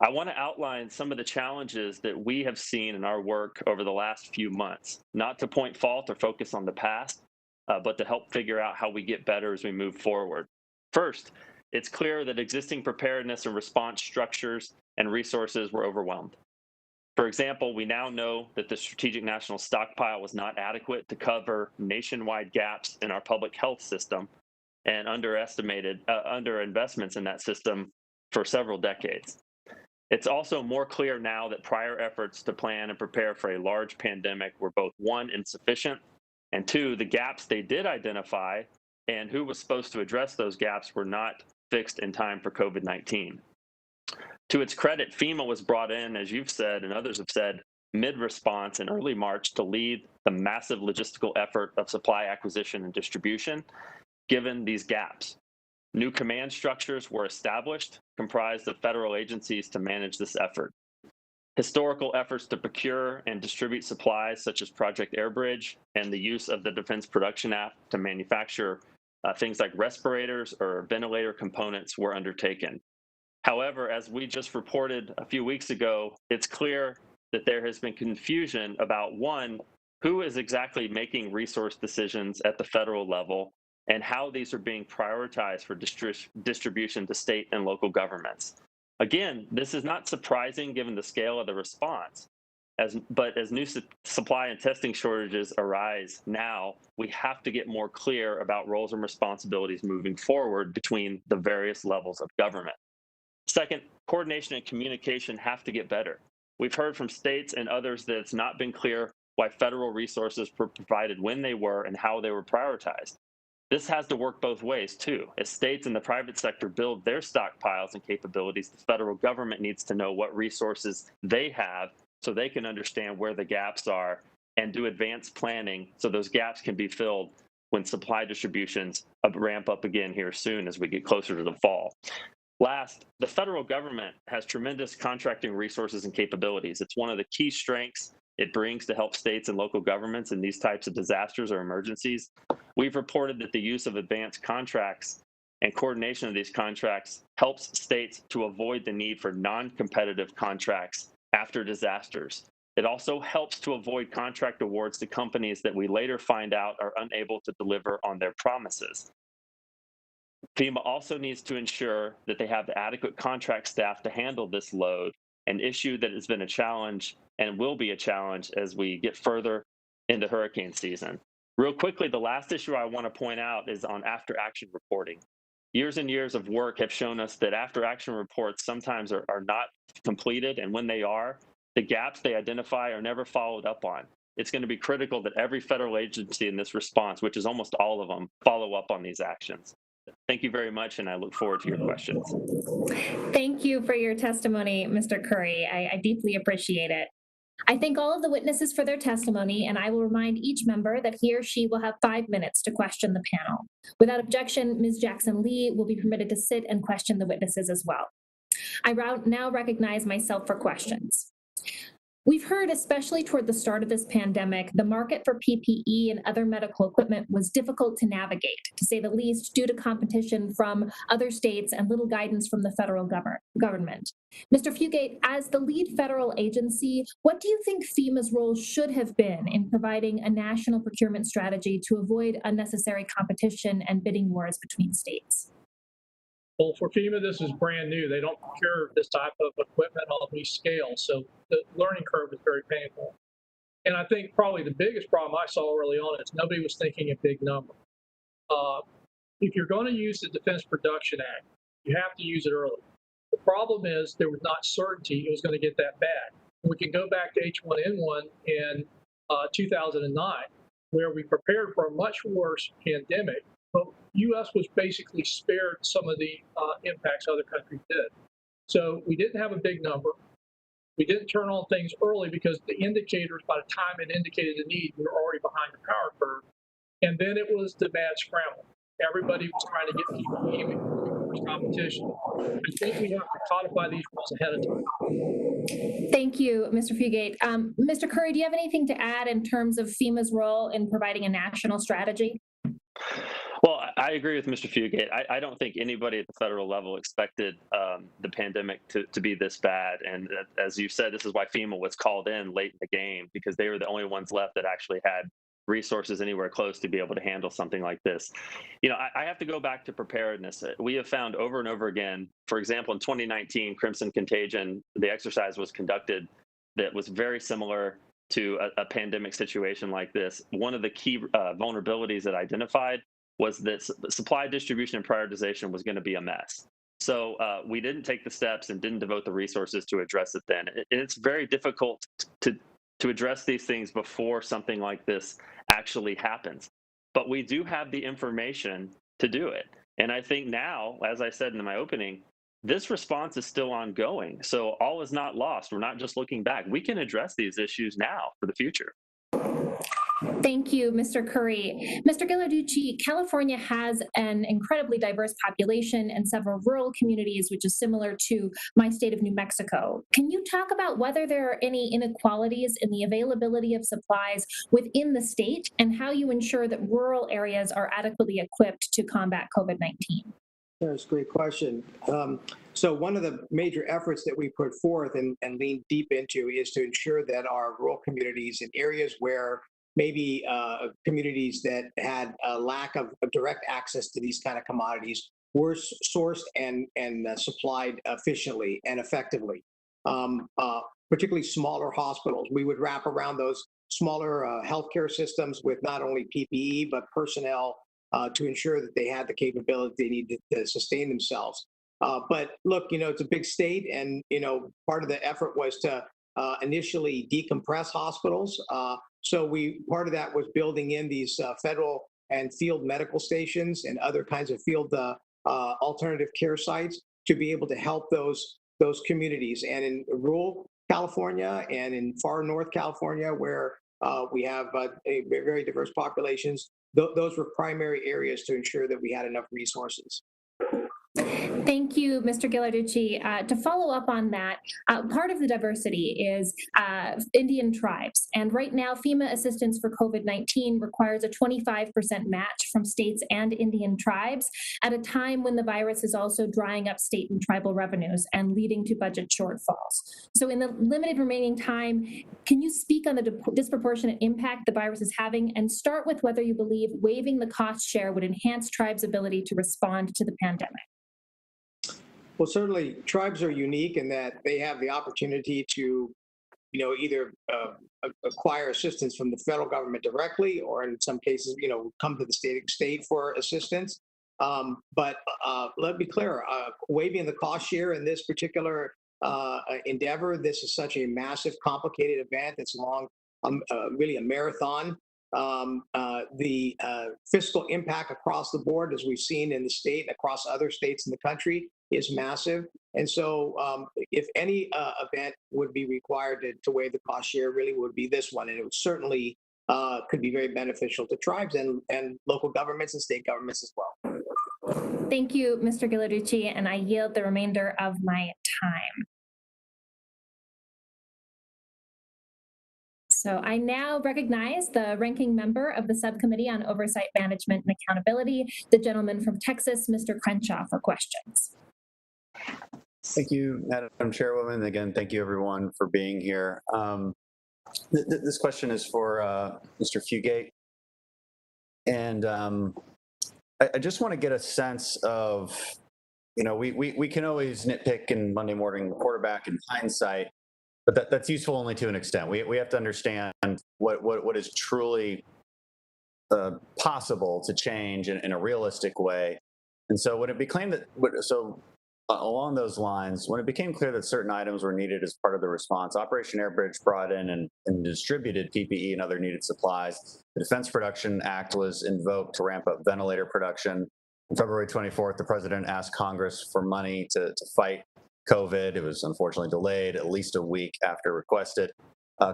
I want to outline some of the challenges that we have seen in our work over the last few months, not to point fault or focus on the past, but to help figure out how we get better as we move forward. First, it's clear that existing preparedness and response structures and resources were overwhelmed. For example, we now know that the Strategic National Stockpile was not adequate to cover nationwide gaps in our public health system and underinvestments in that system for several decades. It's also more clear now that prior efforts to plan and prepare for a large pandemic were both, 1, insufficient, and 2, the gaps they did identify and who was supposed to address those gaps were not fixed in time for COVID-19. To its credit, Fema was brought in, as you've said and others have said, mid-response in early March to lead the massive logistical effort of supply acquisition and distribution, given these gaps. New command structures were established, comprised of federal agencies to manage this effort. Historical efforts to procure and distribute supplies, such as Project Airbridge and the use of the Defense Production Act to manufacture things like respirators or ventilator components, were undertaken. However, as we just reported a few weeks ago, it's clear that there has been confusion about, 1, who is exactly making resource decisions at the federal level and how these are being prioritized for distribution to state and local governments. Again, this is not surprising given the scale of the response, but as new supply and testing shortages arise now, we have to get more clear about roles and responsibilities moving forward between the various levels of government. Second, coordination and communication have to get better. We've heard from states and others that it's not been clear why federal resources were provided when they were and how they were prioritized. This has to work both ways, too. As states and the private sector build their stockpiles and capabilities, the federal government needs to know what resources they have so they can understand where the gaps are and do advanced planning so those gaps can be filled when supply distributions ramp up again here soon as we get closer to the fall. Last, the federal government has tremendous contracting resources and capabilities. It's one of the key strengths it brings to help states and local governments in these types of disasters or emergencies. We've reported that the use of advanced contracts and coordination of these contracts helps states to avoid the need for non-competitive contracts after disasters. It also helps to avoid contract awards to companies that we later find out are unable to deliver on their promises. FEMA also needs to ensure that they have the adequate contract staff to handle this load, an issue that has been a challenge and will be a challenge as we get further into hurricane season. Real quickly, the last issue I want to point out is on after-action reporting. years and years of work have shown us that after action reports sometimes are not completed, and when they are, the gaps they identify are never followed up on. It's going to be critical that every federal agency in this response, which is almost all of them, follow up on these actions. Thank you very much, and I look forward to your questions. Thank you for your testimony, Mr. Currie. I deeply appreciate it. I thank all of the witnesses for their testimony, and I will remind each member that he or she will have 5 minutes to question the panel. Without objection, Ms. Jackson-Lee will be permitted to sit and question the witnesses as well. I now recognize myself for questions. We've heard, especially toward the start of this pandemic, the market for PPE and other medical equipment was difficult to navigate, to say the least, due to competition from other states and little guidance from the federal government. Mr. Fugate, as the lead federal agency, what do you think FEMA's role should have been in providing a national procurement strategy to avoid unnecessary competition and bidding wars between states? Well, for FEMA, this is brand new. They don't procure this type of equipment on these scales, so the learning curve is very painful. And I think probably the biggest problem I saw early on is nobody was thinking a big number. If you're going to use the Defense Production Act, you have to use it early. The problem is there was not certainty it was going to get that bad. We can go back to H1N1 in 2009, where we prepared for a much worse pandemic, but U.S. was basically spared some of the impacts other countries did. So we didn't have a big number. We didn't turn on things early because the indicators, by the time it indicated the need, we were already behind the power curve. And then it was the mad scramble. Everybody was trying to get PPE because competition. I think we have to codify these rules ahead of time. Thank you, Mr. Fugate. Mr. Currie, do you have anything to add in terms of FEMA's role in providing a national strategy? Well, I agree with Mr. Fugate. I don't think anybody at the federal level expected the pandemic to be this bad. And as you said, this is why FEMA was called in late in the game, because they were the only ones left that actually had resources anywhere close to be able to handle something like this. You know, I have to go back to preparedness. We have found over and over again, for example, in 2019, Crimson Contagion, the exercise was conducted that was very similar to a pandemic situation like this. One of the key vulnerabilities that identified was that supply distribution and prioritization was going to be a mess. So we didn't take the steps and didn't devote the resources to address it then. And it's very difficult to address these things before something like this actually happens. But we do have the information to do it. And I think now, as I said in my opening, this response is still ongoing. So all is not lost. We're not just looking back. We can address these issues now for the future. Thank you, Mr. Currie. Mr. Ghilarducci, California has an incredibly diverse population and several rural communities, which is similar to my state of New Mexico. Can you talk about whether there are any inequalities in the availability of supplies within the state and how you ensure that rural areas are adequately equipped to combat COVID-19? That's a great question. So one of the major efforts that we put forth and lean deep into is to ensure that our rural communities in areas where maybe communities that had a lack of direct access to these kind of commodities were sourced and supplied efficiently and effectively. Particularly smaller hospitals. We would wrap around those smaller healthcare systems with not only PPE, but personnel to ensure that they had the capability they needed to sustain themselves. But look, you know, it's a big state, and, you know, part of the effort was to initially decompress hospitals. So part of that was building in these federal and field medical stations and other kinds of field alternative care sites to be able to help those communities. And in rural California and in far North California, where we have very diverse populations, those were primary areas to ensure that we had enough resources. Thank you, Mr. Ghilarducci. To follow up on that, part of the diversity is Indian tribes. And right now, FEMA assistance for COVID-19 requires a 25% match from states and Indian tribes at a time when the virus is also drying up state and tribal revenues and leading to budget shortfalls. So in the limited remaining time, can you speak on the disproportionate impact the virus is having, and start with whether you believe waiving the cost share would enhance tribes' ability to respond to the pandemic? Well, certainly tribes are unique in that they have the opportunity to, you know, either acquire assistance from the federal government directly, or in some cases, you know, come to the state for assistance. But let me be clear, waiving the cost share in this particular endeavor, this is such a massive, complicated event. It's long, really a marathon. The fiscal impact across the board, as we've seen in the state, across other states in the country, is massive. And so if any event would be required to waive the cost share, really would be this one. And it would certainly could be very beneficial to tribes and local governments and state governments as well. Thank you, Mr. Ghilarducci, and I yield the remainder of my time. So I now recognize the ranking member of the Subcommittee on Oversight, Management, and Accountability, the gentleman from Texas, Mr. Crenshaw, for questions. Thank you, Madam Chairwoman. Again, thank you everyone for being here. This question is for Mr. Fugate. And I just want to get a sense of, we can always nitpick in Monday morning quarterback in hindsight, but that's useful only to an extent. We have to understand what is truly possible to change in a realistic way. And so when it became that, along those lines, when it became clear that certain items were needed as part of the response, Operation Airbridge brought in and distributed PPE and other needed supplies. The Defense Production Act was invoked to ramp up ventilator production. On February 24th, the president asked Congress for money to fight COVID. It was unfortunately delayed at least a week after requested.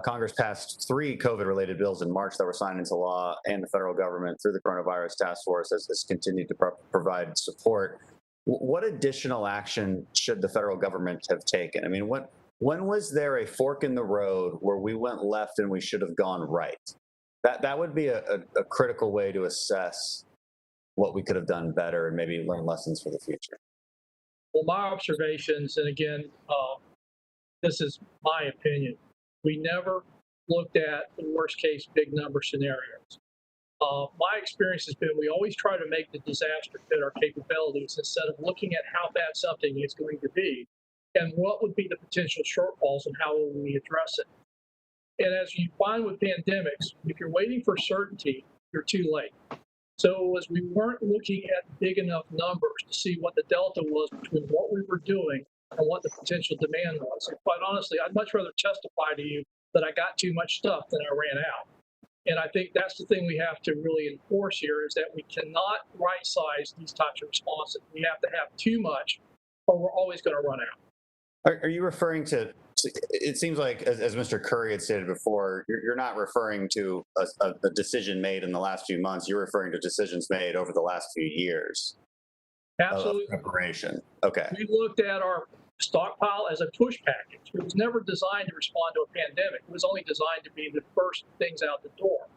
Congress passed 3 COVID-related bills in March that were signed into law, and the federal government, through the Coronavirus Task Force, has continued to provide support. What additional action should the federal government have taken? I mean, when was there a fork in the road where we went left and we should have gone right? That would be a critical way to assess what we could have done better and maybe learn lessons for the future. Well, my observations, and again, this is my opinion, we never looked at the worst case big number scenarios. My experience has been we always try to make the disaster fit our capabilities instead of looking at how bad something is going to be and what would be the potential shortfalls and how will we address it. And as you find with pandemics, if you're waiting for certainty, you're too late. So as we weren't looking at big enough numbers to see what the delta was between what we were doing and what the potential demand was. And quite honestly, I'd much rather testify to you that I got too much stuff than I ran out. And I think that's the thing we have to really enforce here is that we cannot right size these types of responses. We have to have too much or we're always going to run out. Are you referring to, it seems like, as Mr. Currie had stated before, you're not referring to a decision made in the last few months. You're referring to decisions made over the last few years. Absolutely. Of preparation. Okay. We looked at our stockpile as a push package. It was never designed to respond to a pandemic. It was only designed to be the first things out the door.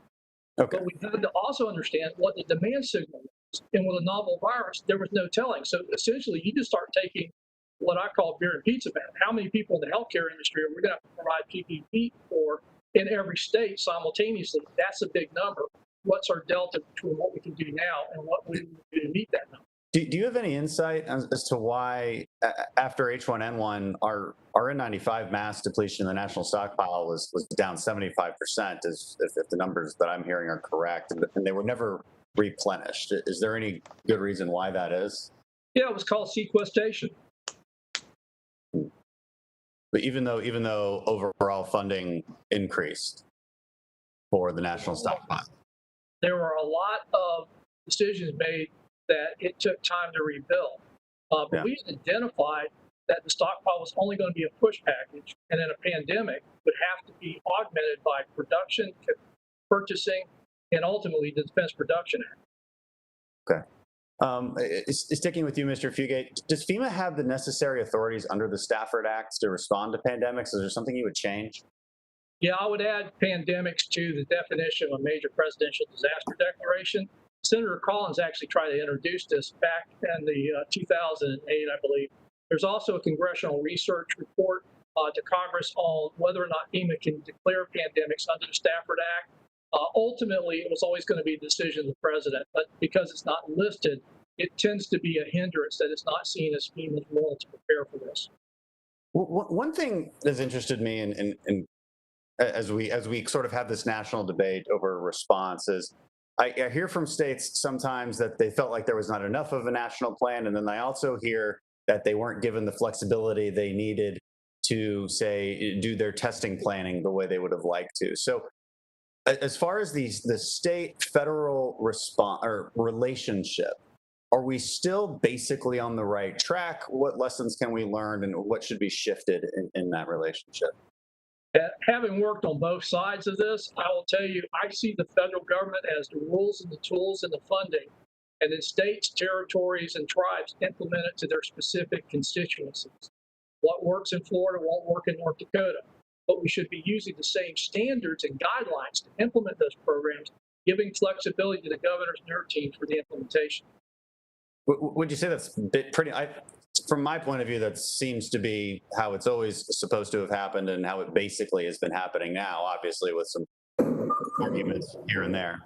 Okay. But we had to also understand what the demand signal was. And with a novel virus, there was no telling. So essentially, you just start taking what I call beer and pizza bat. How many people in the healthcare industry are we going to have to provide PPE for in every state simultaneously? That's a big number. What's our delta between what we can do now and what we do to meet that number? Do you have any insight as to why, after H1N1, our N95 mass depletion in the national stockpile was down 75%, if the numbers that I'm hearing are correct, and they were never replenished? Is there any good reason why that is? Yeah, it was called sequestration. But even though overall funding increased for the national stockpile, there were a lot of decisions made that it took time to rebuild. But we identified that the stockpile was only going to be a push package, and in a pandemic would have to be augmented by production, purchasing, and ultimately the Defense Production Act. Okay. Sticking with you, Mr. Fugate, does FEMA have the necessary authorities under the Stafford Act to respond to pandemics? Is there something you would change? Yeah, I would add pandemics to the definition of a major presidential disaster declaration. Senator Collins actually tried to introduce this back in the 2008, I believe. There's also a congressional research report to Congress on whether or not FEMA can declare pandemics under the Stafford Act. Ultimately, it was always going to be the decision of the president, but because it's not listed, it tends to be a hindrance that it's not seen as FEMA's role to prepare for this. One thing that's interested me in as we sort of have this national debate over response is I hear from states sometimes that they felt like there was not enough of a national plan, and then I also hear that they weren't given the flexibility they needed to, say, do their testing planning the way they would have liked to. So, as far as the state-federal response or relationship, are we still basically on the right track? What lessons can we learn, and what should be shifted in that relationship? Having worked on both sides of this, I will tell you, I see the federal government as the rules and the tools and the funding, and then states, territories, and tribes implement it to their specific constituencies. What works in Florida won't work in North Dakota, but we should be using the same standards and guidelines to implement those programs, giving flexibility to the governors and their teams for the implementation. Would you say that's pretty? From my point of view, that seems to be how it's always supposed to have happened, and how it basically has been happening now, obviously with some arguments here and there.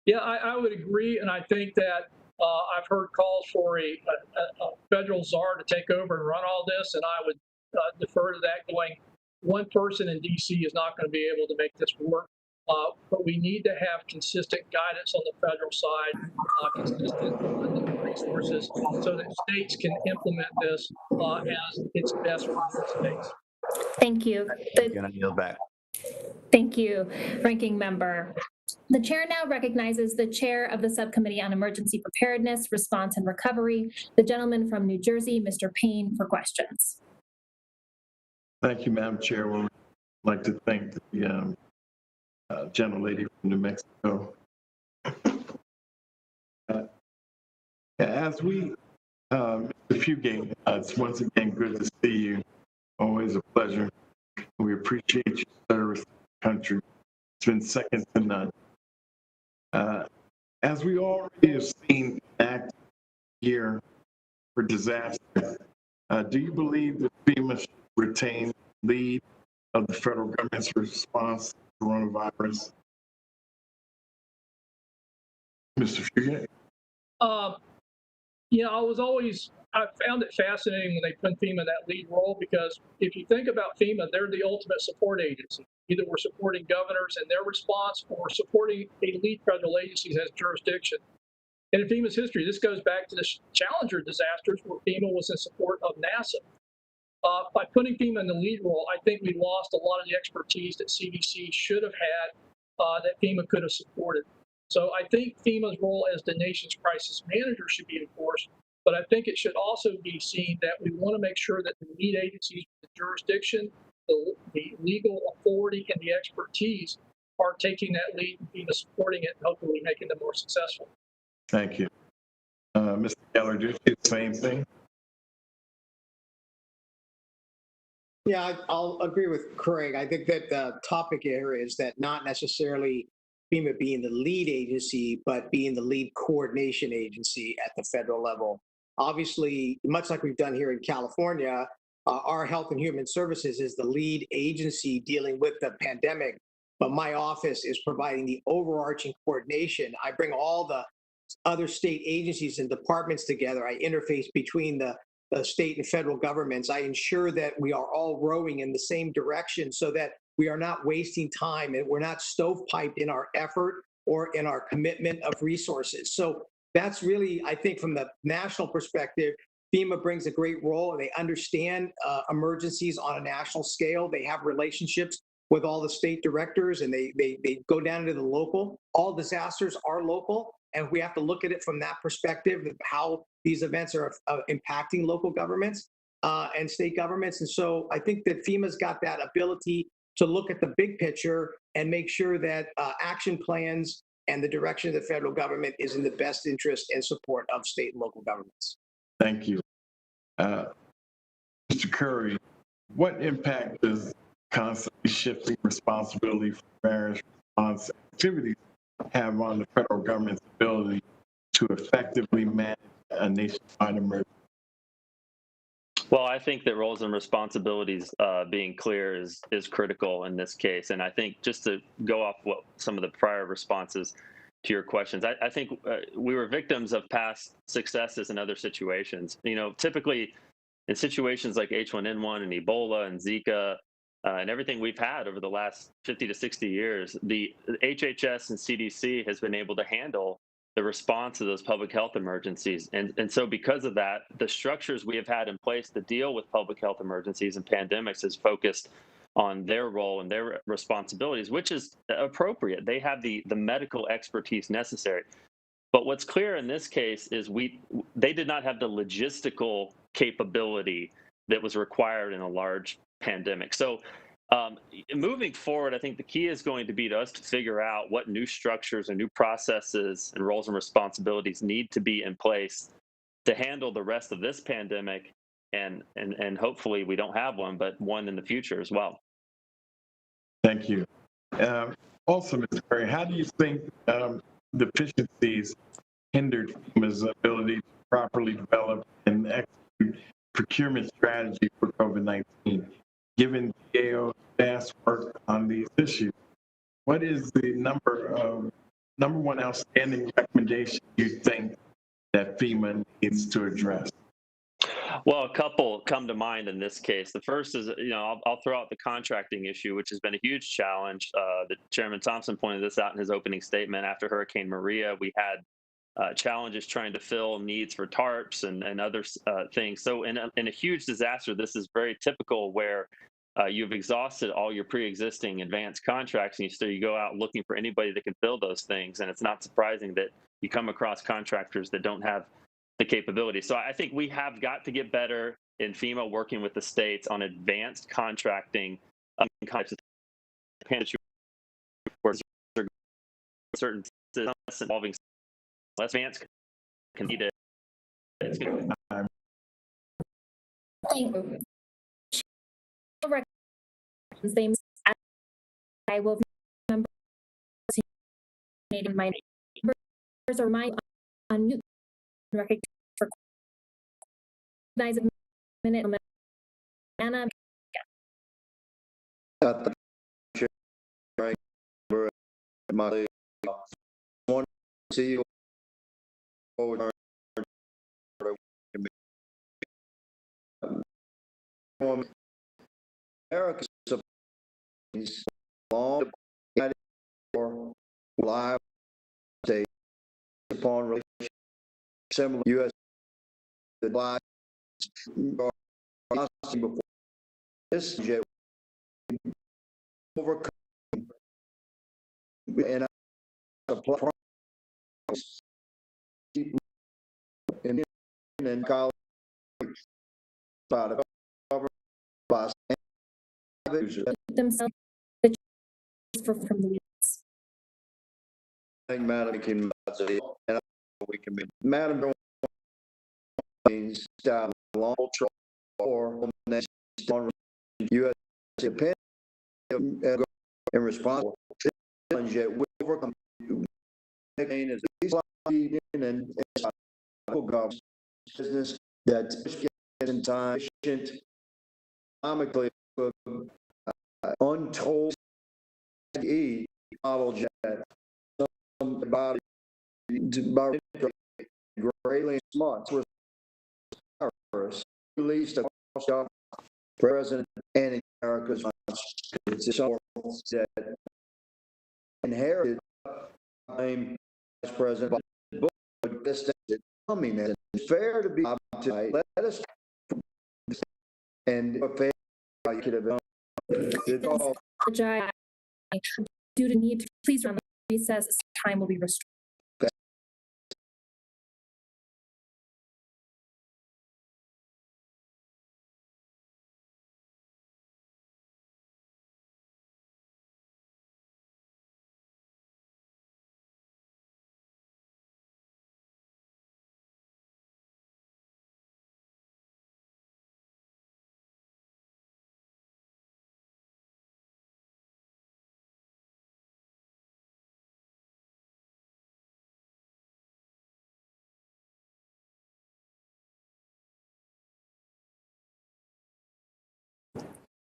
Yeah, I would agree, and I think that I've heard calls for a federal czar to take over and run all this, and I would defer to that, going, one person in D.C. is not going to be able to make this work. But we need to have consistent guidance on the federal side, consistent resources, so that states can implement this as it's best for their states. Thank you. Gonna yield back. Thank you, Ranking Member. The chair now recognizes the chair of the Subcommittee on Emergency Preparedness, Response, and Recovery, the gentleman from New Jersey, Mr. Payne, for questions. Thank you, Madam Chairwoman. I'd like to thank the gentlelady from New Mexico. As we, Mr. Fugate, it's once again good to see you. Always a pleasure. We appreciate your service to the country. It's been second to none. As we already have seen enacted here for disaster, do you believe that FEMA should retain the lead of the federal government's response to coronavirus? Mr. Fugate? I found it fascinating when they put FEMA in that lead role, because if you think about FEMA, they're the ultimate support agency. Either we're supporting governors and their response, or supporting a lead federal agency that has jurisdiction. And in FEMA's history, this goes back to the Challenger disasters, where FEMA was in support of NASA. By putting FEMA in the lead role, I think we lost a lot of the expertise that CDC should have had, that FEMA could have supported. So I think FEMA's role as the nation's crisis manager should be enforced, but I think it should also be seen that we want to make sure that the lead agencies, the jurisdiction, the legal authority, and the expertise are taking that lead, and FEMA supporting it, and hopefully making them more successful. Thank you. Mr. Ghilarducci, same thing? Yeah, I'll agree with Craig. I think that the topic here is that not necessarily FEMA being the lead agency, but being the lead coordination agency at the federal level. Obviously, much like we've done here in California, our Health and Human Services is the lead agency dealing with the pandemic, but my office is providing the overarching coordination. I bring all the other state agencies and departments together. I interface between the state and federal governments. I ensure that we are all rowing in the same direction, so that we are not wasting time and we're not stovepiped in our effort or in our commitment of resources. So that's really, I think, from the national perspective, FEMA brings a great role, and they understand emergencies on a national scale. They have relationships with all the state directors, and they go down to the local. All disasters are local, and we have to look at it from that perspective of how these events are impacting local governments and state governments. And so I think that FEMA's got that ability to look at the big picture and make sure that action plans and the direction of the federal government is in the best interest and support of state and local governments. Thank you. Mr. Currie, what impact does constantly shifting responsibility for various response activities have on the federal government's ability to effectively manage a nationwide emergency? Well, I think that roles and responsibilities being clear is critical in this case. And I think, just to go off what some of the prior responses to your questions, I think we were victims of past successes in other situations. You know, typically in situations like H1N1 and Ebola and Zika, and everything we've had over the last 50 to 60 years, the HHS and CDC has been able to handle the response to those public health emergencies. And so because of that, the structures we have had in place to deal with public health emergencies and pandemics is focused on their role and their responsibilities, which is appropriate. They have the medical expertise necessary. But what's clear in this case is they did not have the logistical capability that was required in a large pandemic. So moving forward, I think the key is going to be to us to figure out what new structures and new processes and roles and responsibilities need to be in place to handle the rest of this pandemic, and hopefully we don't have one, but one in the future as well. Thank you. Also, Mr. Currie, how do you think deficiencies hindered FEMA's ability to properly develop and execute procurement strategy for COVID-19, given GAO staff's work on these issues? What is the number one outstanding recommendation you think that FEMA needs to address? Well, a couple come to mind in this case. The first is, I'll throw out the contracting issue, which has been a huge challenge. Chairman Thompson pointed this out in his opening statement. After Hurricane Maria, we had challenges trying to fill needs for tarps and other things. So in a huge disaster, this is very typical where you've exhausted all your pre-existing advanced contracts, and you go out looking for anybody that can fill those things. And it's not surprising that you come across contractors that don't have the capability. So I think we have got to get better in FEMA working with the states on advanced contracting types of certain systems involving less advanced can need it. Thank you. I will remember my neighbors or my on mute recognize for minute Anna. My one see you over America's long for live state upon relation similar U.S. the live before this jet overcome and supply and college by the cover by themselves from the US. Madam can and we can be Madam means long or on U.S. opinion in response challenge that we overcome is and government business that in time economically untold model jet about greatly months was released a President and America's that inherited Vice President Bush coming in fair to be let us and fair could have due to need to please run the recess, time will be restricted.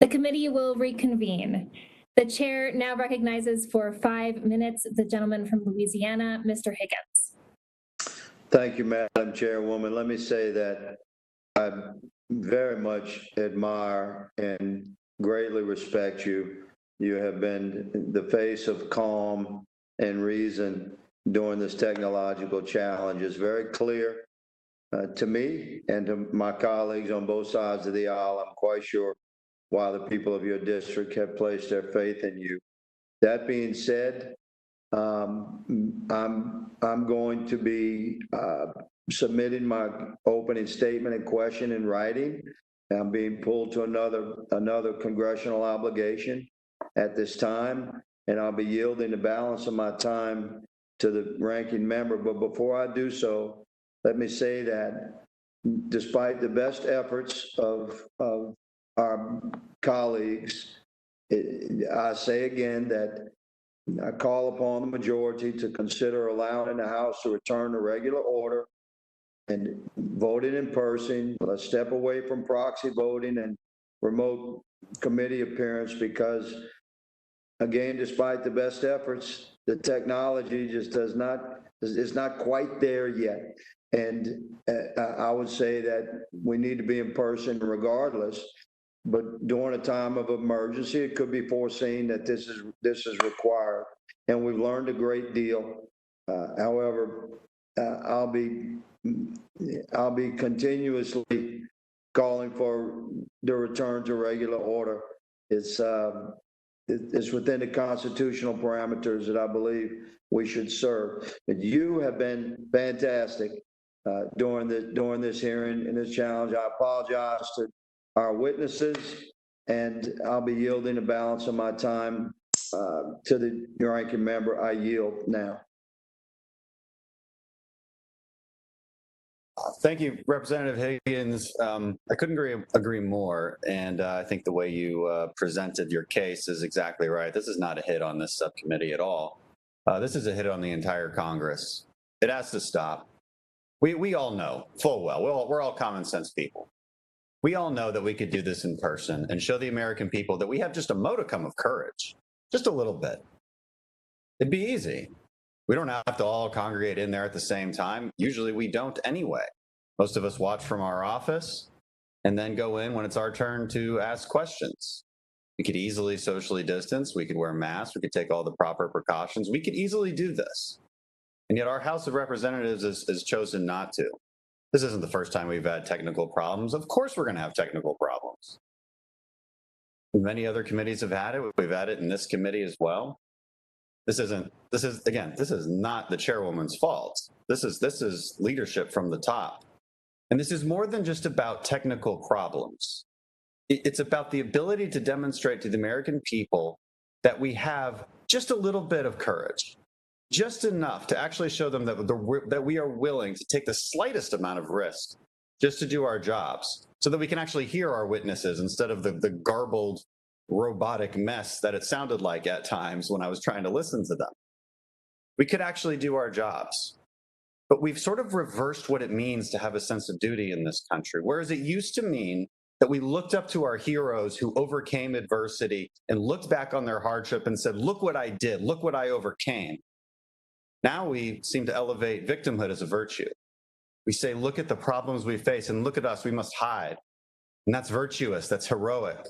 The committee will reconvene. The chair now recognizes for 5 minutes the gentleman from Louisiana, Mr. Higgins. Thank you, Madam Chairwoman. Let me say that I very much admire and greatly respect you. You have been the face of calm and reason during this technological challenge. It's very clear to me and to my colleagues on both sides of the aisle. I'm quite sure why the people of your district have placed their faith in you. That being said, I'm going to be submitting my opening statement and question in writing. I'm being pulled to another congressional obligation at this time, and I'll be yielding the balance of my time to the ranking member. But before I do so, let me say that despite the best efforts of our colleagues, I say again that I call upon the majority to consider allowing the House to return to regular order and voting in person. Let's step away from proxy voting and remote committee appearance, because, again, despite the best efforts, the technology just is not quite there yet. And I would say that we need to be in person regardless. But during a time of emergency, it could be foreseen that this is required, and we've learned a great deal. However, I'll be continuously calling for the return to regular order. It's within the constitutional parameters that I believe we should serve. And you have been fantastic during this hearing and this challenge. I apologize to our witnesses, and I'll be yielding the balance of my time to the ranking member. I yield now. Thank you, Representative Higgins. I couldn't agree more, and I think the way you presented your case is exactly right. This is not a hit on this subcommittee at all. This is a hit on the entire Congress. It has to stop. We all know full well, we're all common sense people. We all know that we could do this in person and show the American people that we have just a modicum of courage, just a little bit. It'd be easy. We don't have to all congregate in there at the same time. Usually we don't anyway. Most of us watch from our office and then go in when it's our turn to ask questions. We could easily socially distance. We could wear masks. We could take all the proper precautions. We could easily do this. And yet our House of Representatives has chosen not to. This isn't the first time we've had technical problems. Of course we're going to have technical problems. Many other committees have had it. We've had it in this committee as well. This is not the chairwoman's fault. This is leadership from the top. And this is more than just about technical problems. It's about the ability to demonstrate to the American people that we have just a little bit of courage, just enough to actually show them that we are willing to take the slightest amount of risk just to do our jobs, so that we can actually hear our witnesses instead of the garbled robotic mess that it sounded like at times when I was trying to listen to them. We could actually do our jobs. But we've sort of reversed what it means to have a sense of duty in this country, whereas it used to mean that we looked up to our heroes who overcame adversity and looked back on their hardship and said, look what I did, look what I overcame. Now we seem to elevate victimhood as a virtue. We say, look at the problems we face and look at us, we must hide. And that's virtuous, that's heroic.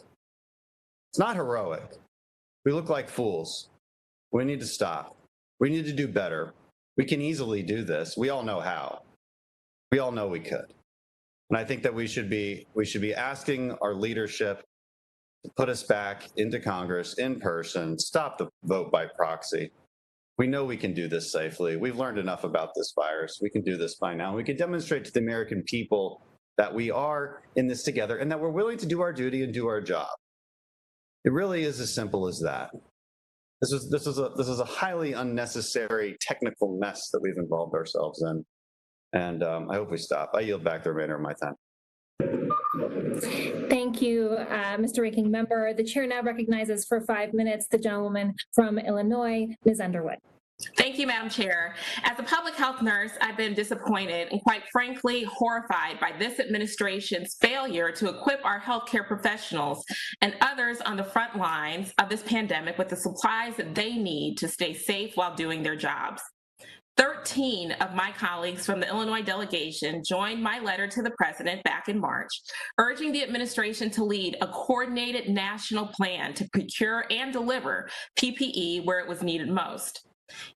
It's not heroic. We look like fools. We need to stop. We need to do better. We can easily do this. We all know how. We all know we could. And I think that we should be asking our leadership to put us back into Congress in person, stop the vote by proxy. We know we can do this safely. We've learned enough about this virus. We can do this by now. We can demonstrate to the American people that we are in this together and that we're willing to do our duty and do our job. It really is as simple as that. This is a highly unnecessary technical mess that we've involved ourselves in. And I hope we stop. I yield back the remainder of my time. Thank you, Mr. Ranking Member. The chair now recognizes for 5 minutes the gentlewoman from Illinois, Ms. Underwood. Thank you, Madam Chair. As a public health nurse, I've been disappointed and quite frankly horrified by this administration's failure to equip our healthcare professionals and others on the front lines of this pandemic with the supplies that they need to stay safe while doing their jobs. 13 of my colleagues from the Illinois delegation joined my letter to the president back in March, urging the administration to lead a coordinated national plan to procure and deliver PPE where it was needed most.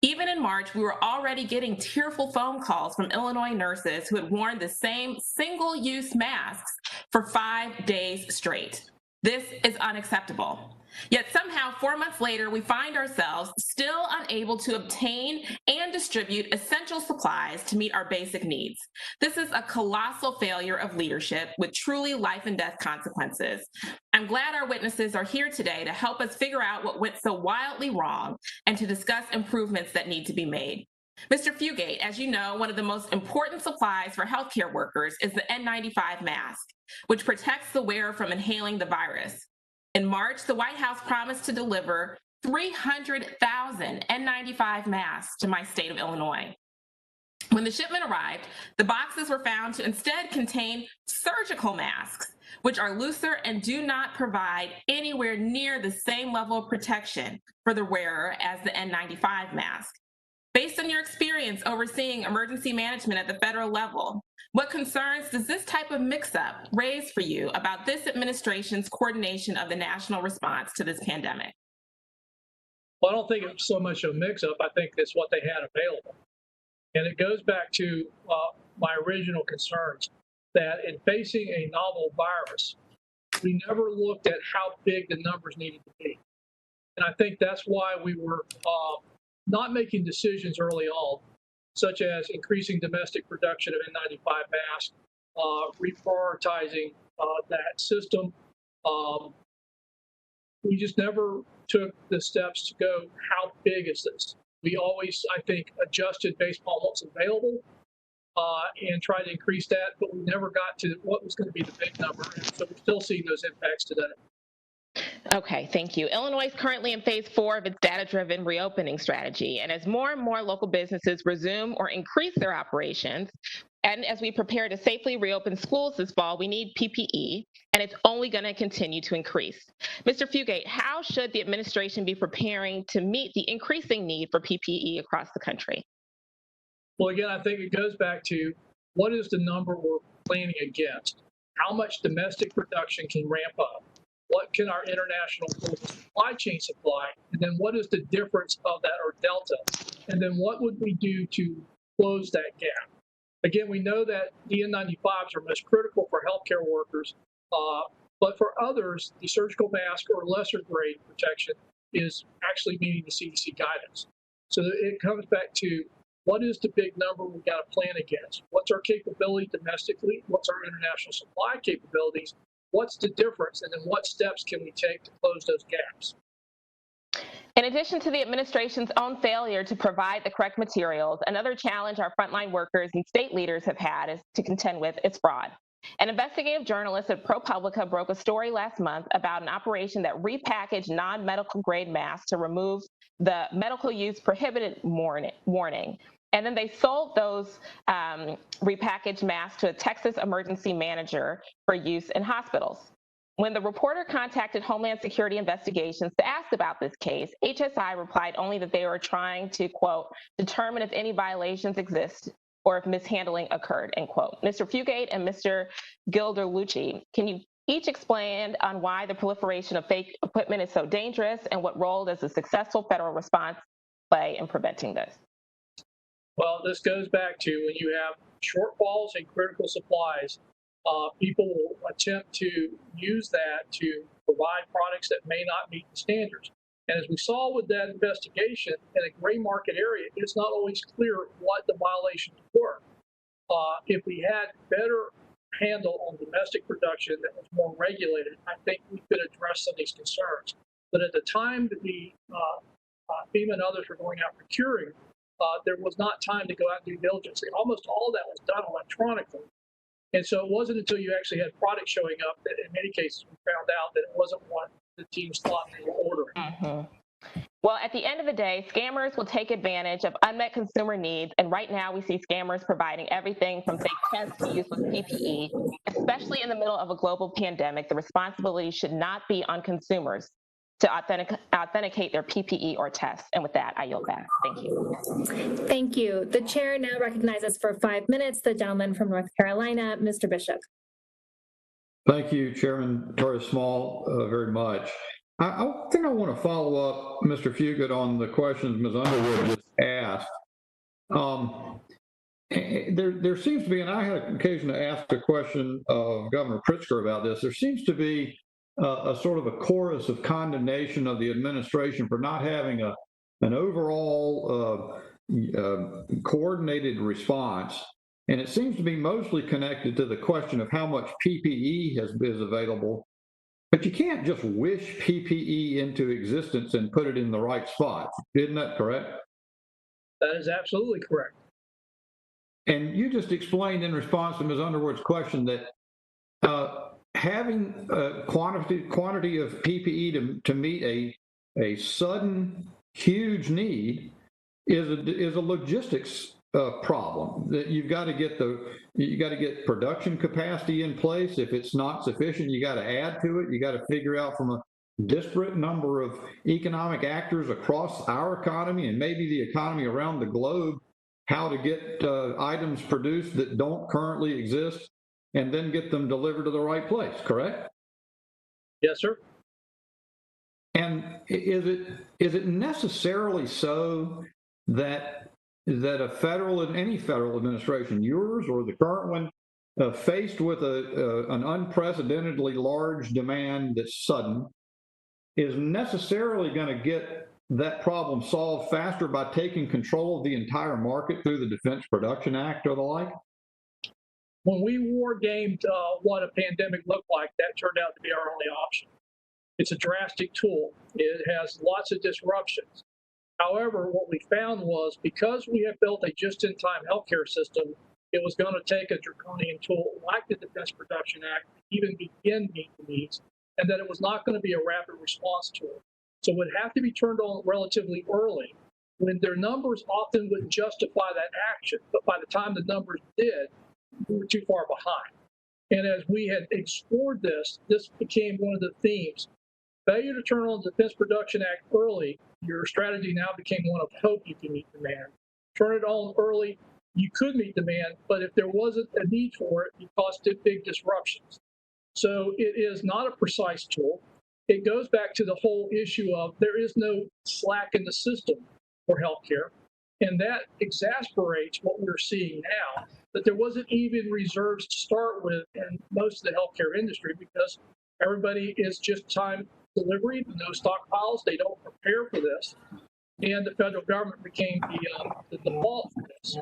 Even in March, we were already getting tearful phone calls from Illinois nurses who had worn the same single-use masks for 5 days straight. This is unacceptable. Yet somehow, 4 months later, we find ourselves still unable to obtain and distribute essential supplies to meet our basic needs. This is a colossal failure of leadership with truly life and death consequences. I'm glad our witnesses are here today to help us figure out what went so wildly wrong and to discuss improvements that need to be made. Mr. Fugate, as you know, one of the most important supplies for healthcare workers is the N95 mask, which protects the wearer from inhaling the virus. In March, the White House promised to deliver 300,000 N95 masks to my state of Illinois. When the shipment arrived, the boxes were found to instead contain surgical masks, which are looser and do not provide anywhere near the same level of protection for the wearer as the N95 mask. Based on your experience overseeing emergency management at the federal level, what concerns does this type of mix-up raise for you about this administration's coordination of the national response to this pandemic? Well, I don't think it's so much a mix-up. I think it's what they had available. And it goes back to my original concerns that in facing a novel virus, we never looked at how big the numbers needed to be. And I think that's why we were not making decisions early on, such as increasing domestic production of N95 masks, reprioritizing that system. We just never took the steps to go, how big is this? We always, I think, adjusted based on what's available and tried to increase that, but we never got to what was going to be the big number. And so we're still seeing those impacts today. Okay, thank you. Illinois is currently in phase 4 of its data-driven reopening strategy. And as more and more local businesses resume or increase their operations, and as we prepare to safely reopen schools this fall, we need PPE, and it's only going to continue to increase. Mr. Fugate, how should the administration be preparing to meet the increasing need for PPE across the country? Well, again, I think it goes back to what is the number we're planning against? How much domestic production can ramp up? What can our international global supply chain supply? And then what is the difference of that, or delta? And then what would we do to close that gap? Again, we know that the N95s are most critical for healthcare workers, but for others, the surgical mask or lesser grade protection is actually meeting the CDC guidance. So it comes back to what is the big number we've got to plan against? What's our capability domestically? What's our international supply capabilities? What's the difference? And then what steps can we take to close those gaps? In addition to the administration's own failure to provide the correct materials, another challenge our frontline workers and state leaders have had is to contend with is fraud. An investigative journalist at ProPublica broke a story last month about an operation that repackaged non-medical grade masks to remove the medical use prohibited warning. And then they sold those repackaged masks to a Texas emergency manager for use in hospitals. When the reporter contacted Homeland Security Investigations to ask about this case, HSI replied only that they were trying to, quote, determine if any violations exist or if mishandling occurred, end quote. Mr. Fugate and Mr. Ghilarducci, can you each explain on why the proliferation of fake equipment is so dangerous and what role does a successful federal response play in preventing this? Well, this goes back to when you have shortfalls in critical supplies, people will attempt to use that to provide products that may not meet the standards. And as we saw with that investigation, in a gray market area, it's not always clear what the violations were. If we had better handle on domestic production that was more regulated, I think we could address some of these concerns. But at the time that the Fema and others were going out procuring, there was not time to go out and do diligence. Almost all that was done electronically. And so it wasn't until you actually had product showing up that in many cases we found out that it wasn't what the teams thought they were ordering. Mm-hmm. Well, at the end of the day, scammers will take advantage of unmet consumer needs, and right now we see scammers providing everything from fake tests to useless PPE. Especially in the middle of a global pandemic, the responsibility should not be on consumers to authenticate their PPE or tests. And with that, I yield back. Thank you. Thank you. The chair now recognizes for 5 minutes the gentleman from North Carolina, Mr. Bishop. Thank you, Chairman Torres Small, very much. I think I want to follow up, Mr. Fugate, on the questions Ms. Underwood just asked. There seems to be, and I had an occasion to ask a question of Governor Pritzker about this, there seems to be a sort of a chorus of condemnation of the administration for not having an overall coordinated response. And it seems to be mostly connected to the question of how much PPE is available. But you can't just wish PPE into existence and put it in the right spot. Isn't that correct? That is absolutely correct. And you just explained in response to Ms. Underwood's question that having a quantity of PPE to meet a sudden huge need is a logistics problem. That you've got to get production capacity in place. If it's not sufficient, you got to add to it. You got to figure out from a disparate number of economic actors across our economy and maybe the economy around the globe how to get items produced that don't currently exist and then get them delivered to the right place, correct? Yes, sir. And is it necessarily so that a federal and any federal administration, yours or the current one, faced with an unprecedentedly large demand that's sudden, is necessarily going to get that problem solved faster by taking control of the entire market through the Defense Production Act or the like? When we war gamed what a pandemic looked like, that turned out to be our only option. It's a drastic tool. It has lots of disruptions. However, what we found was because we have built a just-in-time healthcare system, it was going to take a draconian tool like the Defense Production Act to even begin to meet the needs, and that it was not going to be a rapid response tool. So it would have to be turned on relatively early when their numbers often wouldn't justify that action. But by the time the numbers did, we were too far behind. And as we had explored this became one of the themes. Failure to turn on the Defense Production Act early, your strategy now became one of hope you can meet demand. Turn it on early, you could meet demand, but if there wasn't a need for it, it caused big disruptions. So it is not a precise tool. It goes back to the whole issue of there is no slack in the system for healthcare. And that exasperates what we're seeing now, that there wasn't even reserves to start with in most of the healthcare industry because everybody is just time delivery, no stockpiles. They don't prepare for this. And the federal government became the default for this.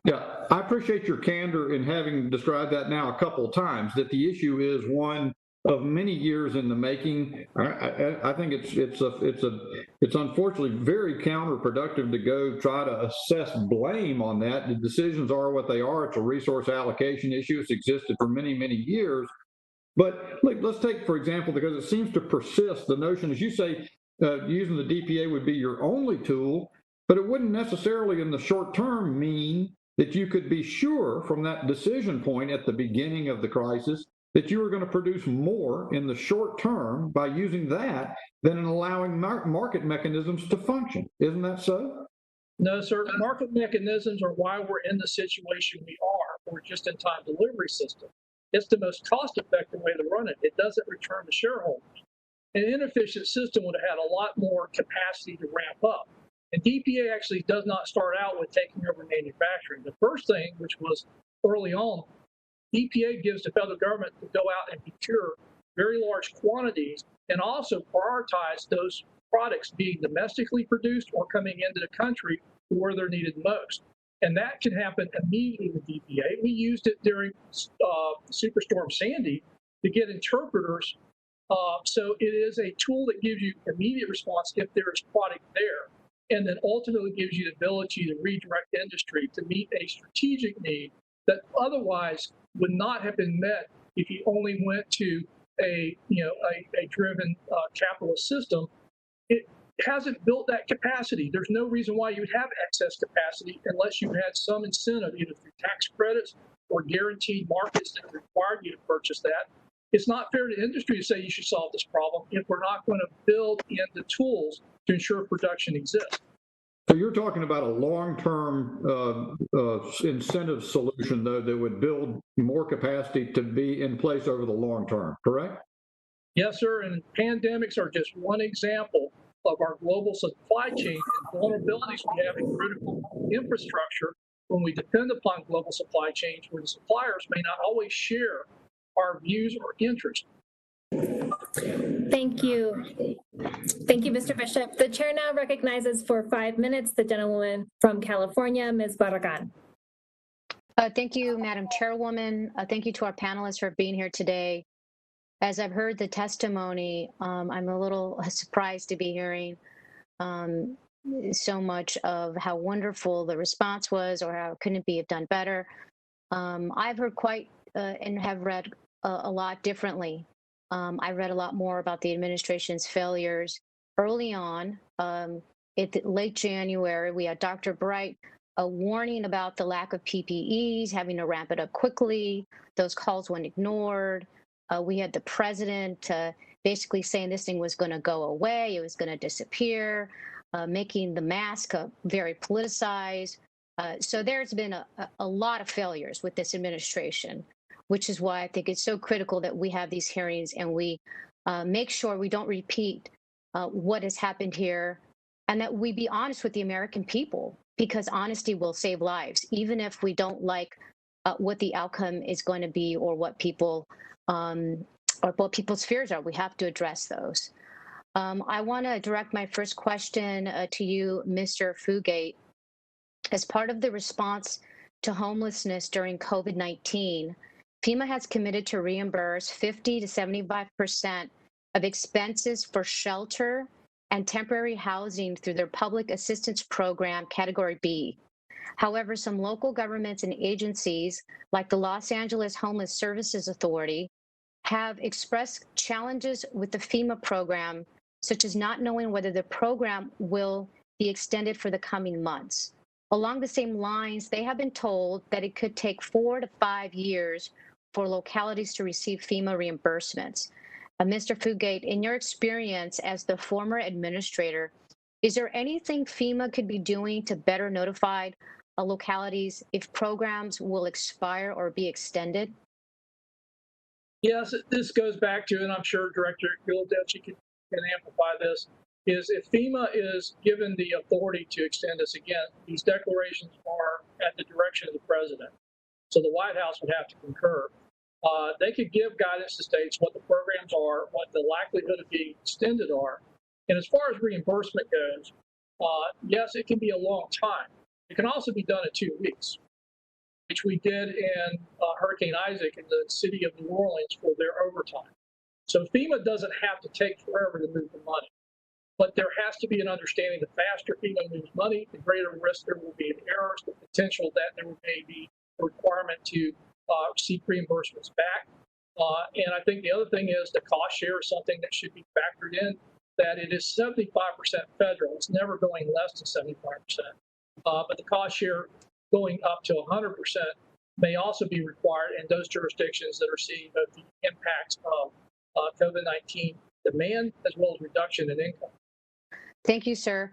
Yeah, I appreciate your candor in having described that now a couple of times, that the issue is one of many years in the making. I think it's unfortunately very counterproductive to go try to assess blame on that. The decisions are what they are. It's a resource allocation issue. It's existed for many, many years. But look, let's take, for example, because it seems to persist, the notion, as you say, using the DPA would be your only tool, but it wouldn't necessarily in the short term mean that you could be sure from that decision point at the beginning of the crisis that you were going to produce more in the short term by using that than in allowing market mechanisms to function. Isn't that so? No, sir. Market mechanisms are why we're in the situation we are. We're just in time delivery system. It's the most cost-effective way to run it. It doesn't return to shareholders. An inefficient system would have had a lot more capacity to ramp up. And DPA actually does not start out with taking over manufacturing. The first thing, which was early on, DPA gives the federal government to go out and procure very large quantities and also prioritize those products being domestically produced or coming into the country where they're needed most. And that can happen immediately with DPA. We used it during Superstorm Sandy to get interpreters. So it is a tool that gives you immediate response if there is product there, and then ultimately gives you the ability to redirect industry to meet a strategic need that otherwise would not have been met if you only went to a driven capitalist system. It hasn't built that capacity. There's no reason why you would have excess capacity unless you had some incentive, either through tax credits or guaranteed markets that required you to purchase that. it's not fair to industry to say you should solve this problem if we're not going to build in the tools to ensure production exists. So you're talking about a long-term incentive solution, though, that would build more capacity to be in place over the long term, correct? Yes, sir, and pandemics are just one example of our global supply chain and vulnerabilities we have in critical infrastructure when we depend upon global supply chains where the suppliers may not always share our views or interests. Thank you. Thank you, Mr. Bishop. The chair now recognizes for 5 minutes the gentlewoman from California, Ms. Barragan. Thank you, Madam Chairwoman. Thank you to our panelists for being here today. As I've heard the testimony, I'm a little surprised to be hearing so much of how wonderful the response was or how couldn't it be done better. I've heard quite and have read a lot differently. I read a lot more about the administration's failures early on. Late January, we had Dr. Bright warning about the lack of PPEs, having to ramp it up quickly. Those calls went ignored. We had the president basically saying this thing was going to go away, it was going to disappear, making the mask very politicized. So there's been a lot of failures with this administration, which is why I think it's so critical that we have these hearings and we make sure we don't repeat what has happened here, and that we be honest with the American people, because honesty will save lives, even if we don't like what the outcome is going to be or what people or what people's fears are. We have to address those. I want to direct my first question to you, Mr. Fugate. As part of the response to homelessness during COVID-19, FEMA has committed to reimburse 50 to 75% of expenses for shelter and temporary housing through their Public Assistance Program, Category B. However, some local governments and agencies, like the Los Angeles Homeless Services Authority, have expressed challenges with the FEMA program, such as not knowing whether the program will be extended for the coming months. Along the same lines, they have been told that it could take 4 to 5 years for localities to receive FEMA reimbursements. Mr. Fugate, in your experience as the former administrator, is there anything FEMA could be doing to better notify localities if programs will expire or be extended? Yes, this goes back to, and I'm sure Director Ghilarducci can amplify this, is if FEMA is given the authority to extend this again, these declarations are at the direction of the president. So the White House would have to concur. They could give guidance to states what the programs are, what the likelihood of being extended are. And as far as reimbursement goes, yes, it can be a long time. It can also be done in 2 weeks, which we did in Hurricane Isaac in the city of New Orleans for their overtime. So FEMA doesn't have to take forever to move the money, but there has to be an understanding the faster FEMA moves money, the greater risk there will be of errors, the potential that there may be a requirement to seek reimbursements back. And I think the other thing is the cost share is something that should be factored in, that it is 75% federal. It's never going less than 75%. But the cost share going up to 100% may also be required in those jurisdictions that are seeing both the impacts of COVID-19 demand as well as reduction in income. Thank you, sir.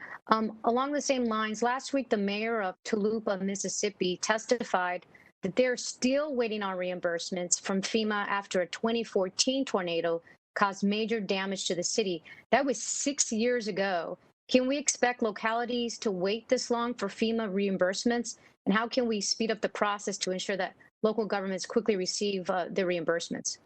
Along the same lines, last week, the mayor of Toluca, Mississippi, testified that they're still waiting on reimbursements from FEMA after a 2014 tornado caused major damage to the city. That was 6 years ago. Can we expect localities to wait this long for FEMA reimbursements? And how can we speed up the process to ensure that local governments quickly receive the reimbursements?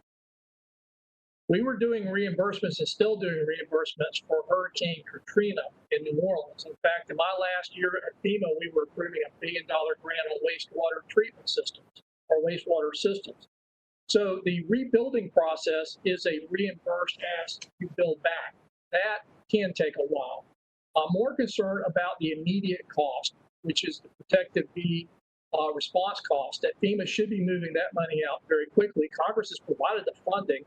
We were doing reimbursements and still doing reimbursements for Hurricane Katrina in New Orleans. In fact, in my last year at FEMA, we were approving $1 billion grant on wastewater treatment systems or wastewater systems. So the rebuilding process is a reimbursed as you build back. That can take a while. I'm more concerned about the immediate cost, which is the Protective B response cost, that FEMA should be moving that money out very quickly. Congress has provided the funding.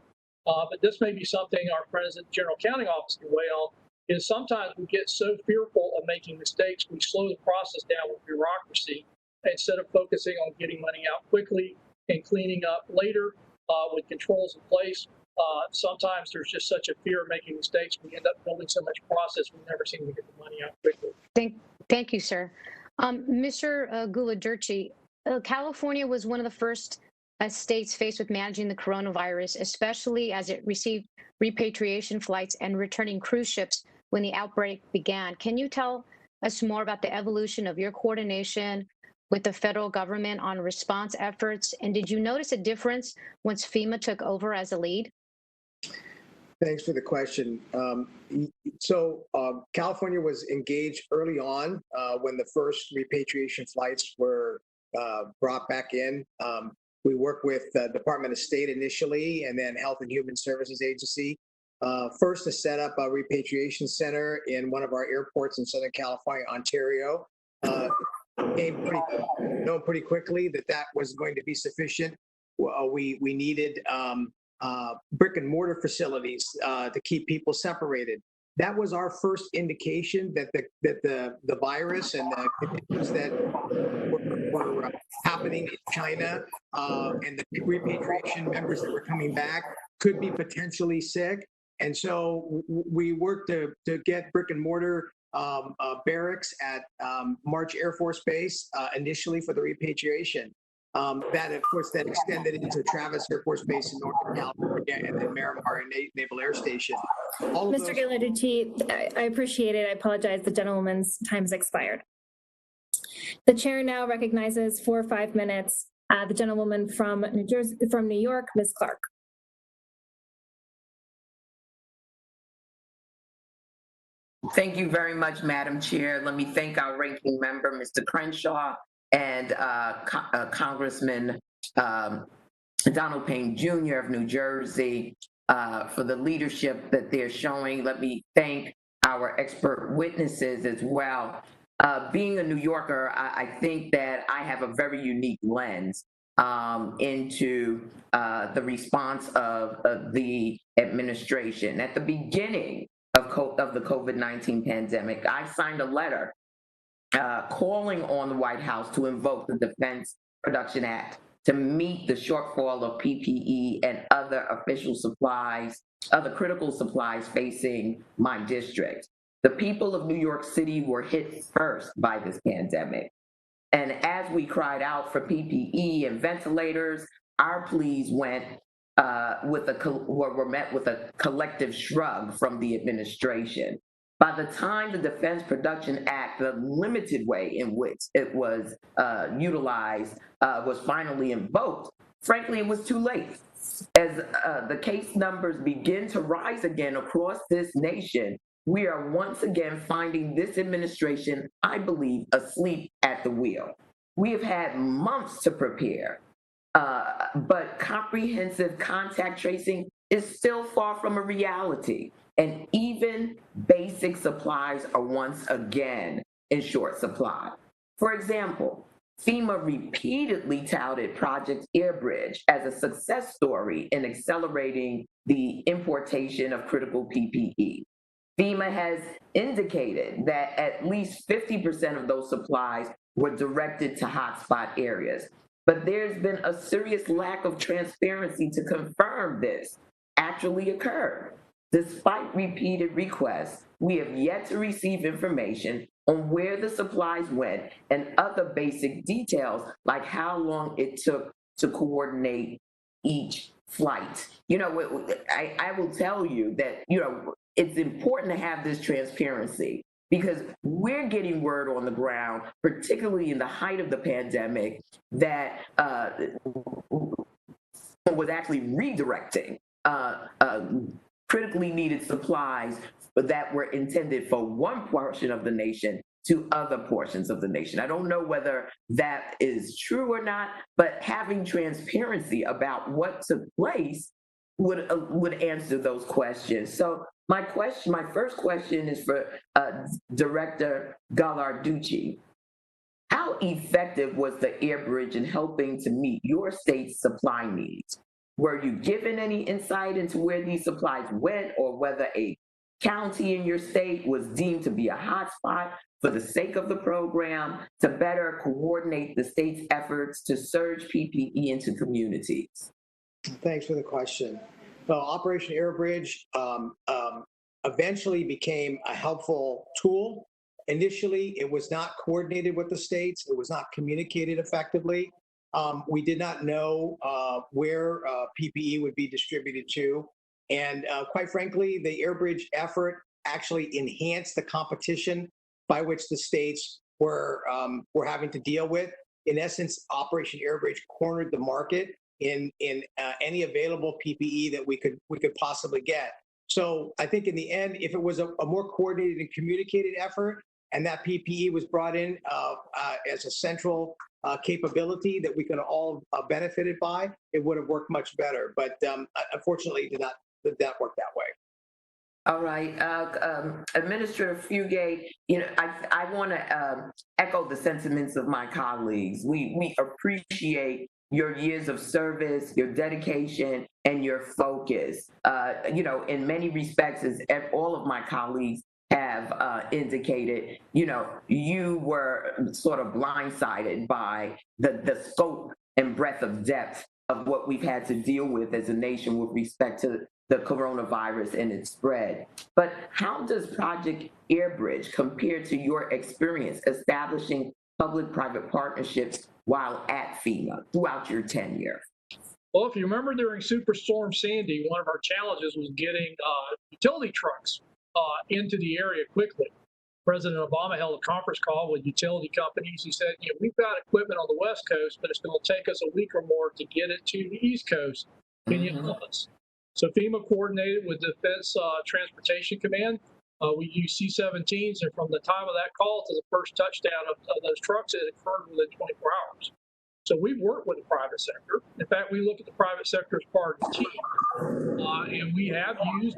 But this may be something our President General Accounting Office can weigh on, is sometimes we get so fearful of making mistakes, we slow the process down with bureaucracy instead of focusing on getting money out quickly and cleaning up later with controls in place. Sometimes there's just such a fear of making mistakes. We end up building so much process, we never seem to get the money out quickly. Thank you, sir. Mr. Ghilarducci, California was one of the first states faced with managing the coronavirus, especially as it received repatriation flights and returning cruise ships when the outbreak began. Can you tell us more about the evolution of your coordination with the federal government on response efforts? And did you notice a difference once FEMA took over as a lead? Thanks for the question. California was engaged early on when the first repatriation flights were brought back in. We worked with the Department of State initially, and then Health and Human Services Agency. First to set up a repatriation center in one of our airports in Southern California, Ontario. Known pretty quickly that was going to be sufficient. We needed brick and mortar facilities to keep people separated. That was our first indication that the virus and the conditions that were happening in China and the repatriation members that were coming back could be potentially sick. And so we worked to get brick and mortar barracks at March Air Force Base initially for the repatriation. That, of course, that extended into Travis Air Force Base in Northern California and then Miramar Naval Air Station. Mr. Ghilarducci, I appreciate it. I apologize. The gentleman's time's expired. The chair now recognizes for 5 minutes the gentlewoman from New York, Ms. Clark. Thank you very much, Madam Chair. Let me thank our ranking member, Mr. Crenshaw, and Congressman Donald Payne Jr. of New Jersey for the leadership that they're showing. Let me thank our expert witnesses as well. Being a New Yorker, I think that I have a very unique lens into the response of the administration. At the beginning of the COVID-19 pandemic, I signed a letter calling on the White House to invoke the Defense Production Act to meet the shortfall of PPE and other official supplies, other critical supplies facing my district. The people of New York City were hit first by this pandemic. And as we cried out for PPE and ventilators, our pleas were met with a collective shrug from the administration. By the time the Defense Production Act, the limited way in which it was utilized, was finally invoked, frankly, it was too late. As the case numbers begin to rise again across this nation, we are once again finding this administration, I believe, asleep at the wheel. We have had months to prepare, but comprehensive contact tracing is still far from a reality. And even basic supplies are once again in short supply. For example, FEMA repeatedly touted Project Airbridge as a success story in accelerating the importation of critical PPE. FEMA has indicated that at least 50% of those supplies were directed to hotspot areas. But there's been a serious lack of transparency to confirm this actually occurred. Despite repeated requests, we have yet to receive information on where the supplies went and other basic details like how long it took to coordinate each flight. You know, I will tell you that, you know, it's important to have this transparency because we're getting word on the ground, particularly in the height of the pandemic, that was actually redirecting critically needed supplies that were intended for one portion of the nation to other portions of the nation. I don't know whether that is true or not, but having transparency about what took place would answer those questions. So my first question is for Director Ghilarducci. How effective was the Airbridge in helping to meet your state's supply needs? Were you given any insight into where these supplies went or whether a county in your state was deemed to be a hotspot for the sake of the program to better coordinate the state's efforts to surge PPE into communities? Thanks for the question. Operation Airbridge eventually became a helpful tool. Initially, it was not coordinated with the states. It was not communicated effectively. We did not know where PPE would be distributed to. And quite frankly, the Airbridge effort actually enhanced the competition by which the states were having to deal with. In essence, Operation Airbridge cornered the market in any available PPE that we could possibly get. So I think in the end, if it was a more coordinated and communicated effort, and that PPE was brought in as a central capability that we could all benefited by, it would have worked much better. But unfortunately, it did not work that way. All right, Administrator Fugate, I want to echo the sentiments of my colleagues. We appreciate your years of service, your dedication, and your focus. In many respects, as all of my colleagues have indicated, you were sort of blindsided by the scope and breadth of depth of what we've had to deal with as a nation with respect to the coronavirus and its spread. But how does Project Airbridge compare to your experience establishing public-private partnerships while at FEMA throughout your tenure? Well, if you remember during Superstorm Sandy, one of our challenges was getting utility trucks into the area quickly. President Obama held a conference call with utility companies. He said, we've got equipment on the West Coast, but it's going to take us a week or more to get it to the East Coast. Can you help us? So FEMA coordinated with Defense Transportation Command. We used C-17s, and from the time of that call to the first touchdown of those trucks, it occurred within 24 hours. So we've worked with the private sector. In fact, we look at the private sector as part of the team, and we have used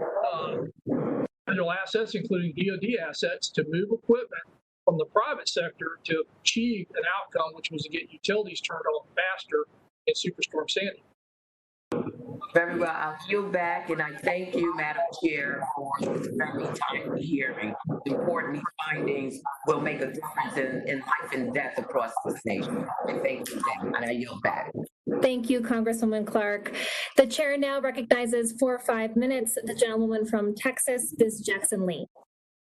federal assets, including DoD assets, to move equipment from the private sector to achieve an outcome, which was to get utilities turned on faster in Superstorm Sandy. Very well. I'll yield back, and I thank you, Madam Chair, for this very timely hearing. Important these findings will make a difference in life and death across this nation. I thank you, and I yield back. Thank you, Congresswoman Clark. The chair now recognizes for 5 minutes the gentlewoman from Texas, Ms. Jackson Lee.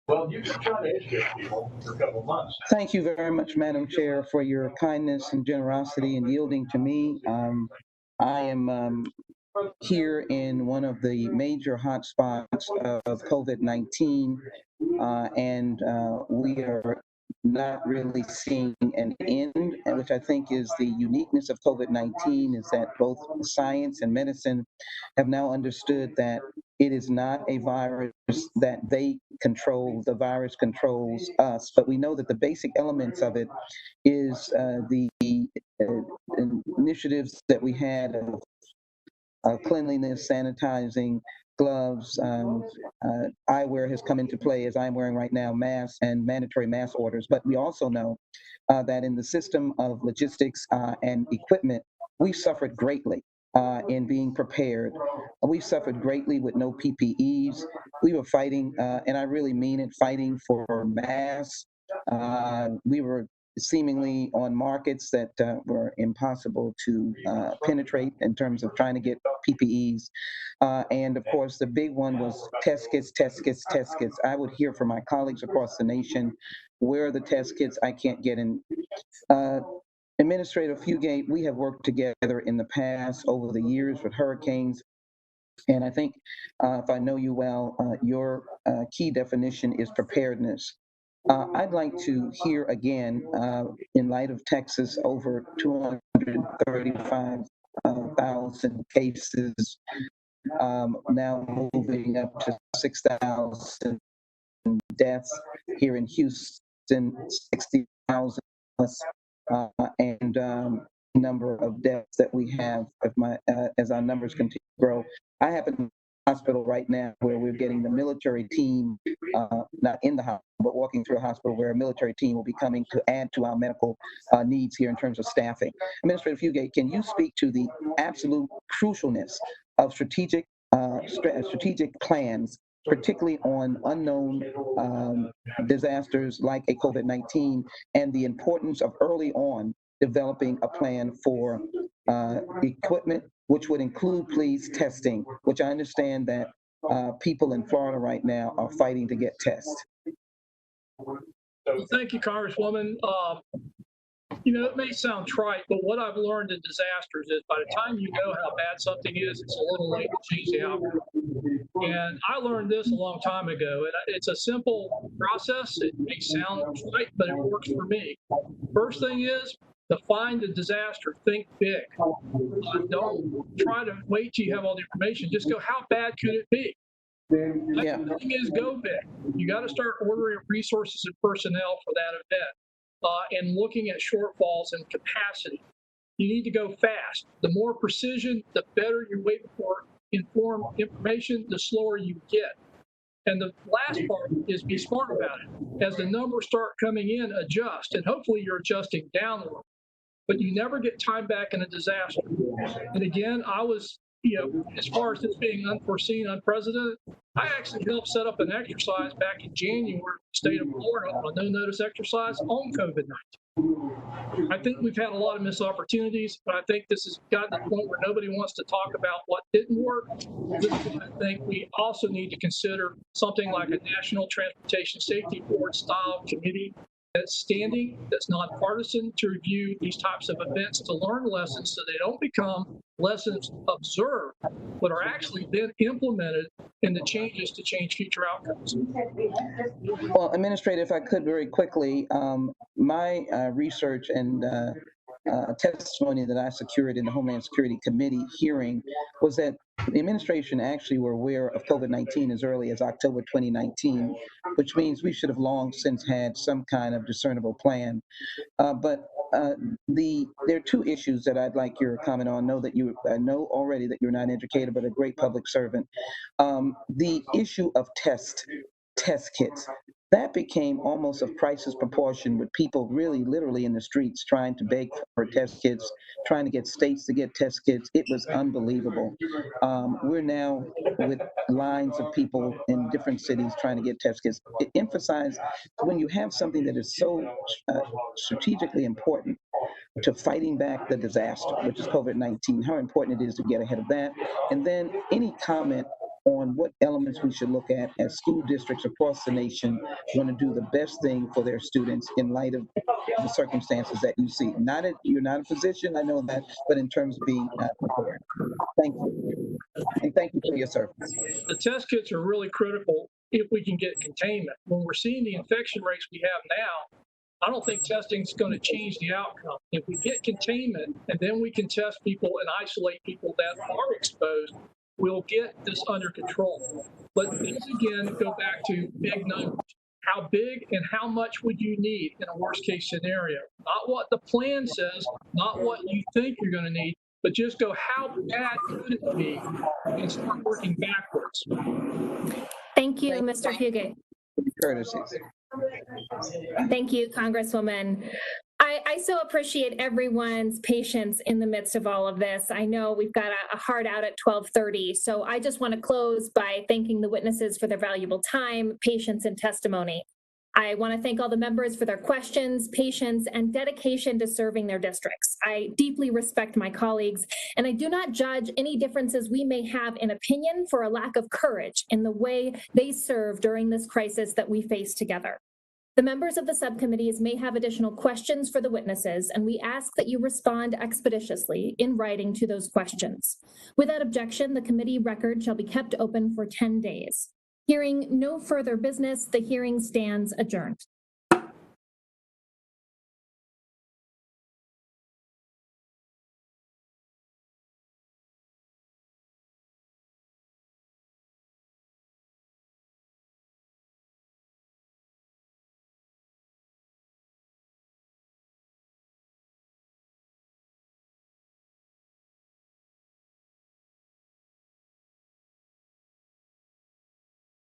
Well, you've been trying to educate people for a couple of months. Thank you very much, Madam Chair, for your kindness and generosity in yielding to me. I am here in one of the major hotspots of COVID-19, and we are not really seeing an end, which I think is the uniqueness of COVID-19, is that both science and medicine have now understood that it is not a virus that they control, the virus controls us, but we know that the basic elements of it is the initiatives that we had of cleanliness, sanitizing, gloves, eyewear has come into play, as I'm wearing right now, masks and mandatory mask orders. But we also know that in the system of logistics and equipment, we suffered greatly in being prepared. We suffered greatly with no PPEs. We were fighting, and I really mean it, fighting for masks. We were seemingly on markets that were impossible to penetrate in terms of trying to get PPEs. And of course, the big one was test kits, test kits, test kits. I would hear from my colleagues across the nation, where are the test kits? I can't get in. Administrator Fugate, we have worked together in the past over the years with hurricanes. And I think if I know you well, your key definition is preparedness. I'd like to hear again, in light of Texas, over 235,000 cases, now moving up to 6,000 deaths here in Houston, 60,000 plus, and number of deaths that we have as our numbers continue to grow. I happen to hospital right now where we're getting the military team, not in the hospital, but walking through a hospital where a military team will be coming to add to our medical needs here in terms of staffing. Administrator Fugate, can you speak to the absolute crucialness of strategic plans, particularly on unknown disasters like a COVID-19, and the importance of early on developing a plan for equipment which would include, please, testing, which I understand that people in Florida right now are fighting to get tests. Well, thank you, Congresswoman. It may sound trite, but what I've learned in disasters is by the time you know how bad something is, it's a little late to change the outcome. And I learned this a long time ago, and it's a simple process. It may sound trite, but it works for me. First thing is, define the disaster. Think big. Don't try to wait till you have all the information. Just go, how bad could it be? Yeah. The thing is, go big. You got to start ordering resources and personnel for that event. And looking at shortfalls and capacity. You need to go fast. The more precision, the better you're waiting for informed information, the slower you get. And the last part is be smart about it. As the numbers start coming in, adjust, and hopefully you're adjusting downward. But you never get time back in a disaster. And again, I was, as far as this being unforeseen, unprecedented, I actually helped set up an exercise back in January in the state of Florida, a no-notice exercise on COVID-19. I think we've had a lot of missed opportunities, but I think this has gotten to the point where nobody wants to talk about what didn't work. I think we also need to consider something like a National Transportation Safety Board style committee that's standing, that's nonpartisan, to review these types of events, to learn lessons so they don't become lessons observed, but are actually then implemented in the changes to change future outcomes. Well, Administrator, if I could very quickly, my research and testimony that I secured in the Homeland Security Committee hearing was that the administration actually were aware of COVID-19 as early as October 2019, which means we should have long since had some kind of discernible plan. But there are two issues that I'd like your comment on. I know already that you're not an educator, but a great public servant. The issue of test kits. That became almost of crisis proportion, with people really literally in the streets trying to beg for test kits, trying to get states to get test kits. It was unbelievable. We're now with lines of people in different cities trying to get test kits. It emphasized when you have something that is so strategically important to fighting back the disaster, which is COVID-19, how important it is to get ahead of that. And then any comment on what elements we should look at as school districts across the nation want to do the best thing for their students in light of the circumstances that you see. You're not a physician, I know that, but in terms of being prepared. Thank you. And thank you for your service. The test kits are really critical if we can get containment. When we're seeing the infection rates we have now, I don't think testing is going to change the outcome. If we get containment and then we can test people and isolate people that are exposed, we'll get this under control. But these again go back to big numbers. How big and how much would you need in a worst case scenario? Not what the plan says, not what you think you're going to need, but just go, how bad could it be, and start working backwards. Thank you, Mr. Fugate. Courtesies. Thank you, Congresswoman. I so appreciate everyone's patience in the midst of all of this. I know we've got a hard out at 12:30, so I just want to close by thanking the witnesses for their valuable time, patience, and testimony. I want to thank all the members for their questions, patience, and dedication to serving their districts. I deeply respect my colleagues, and I do not judge any differences we may have in opinion for a lack of courage in the way they serve during this crisis that we face together. The members of the subcommittees may have additional questions for the witnesses, and we ask that you respond expeditiously in writing to those questions. Without objection, the committee record shall be kept open for 10 days. Hearing no further business, the hearing stands adjourned.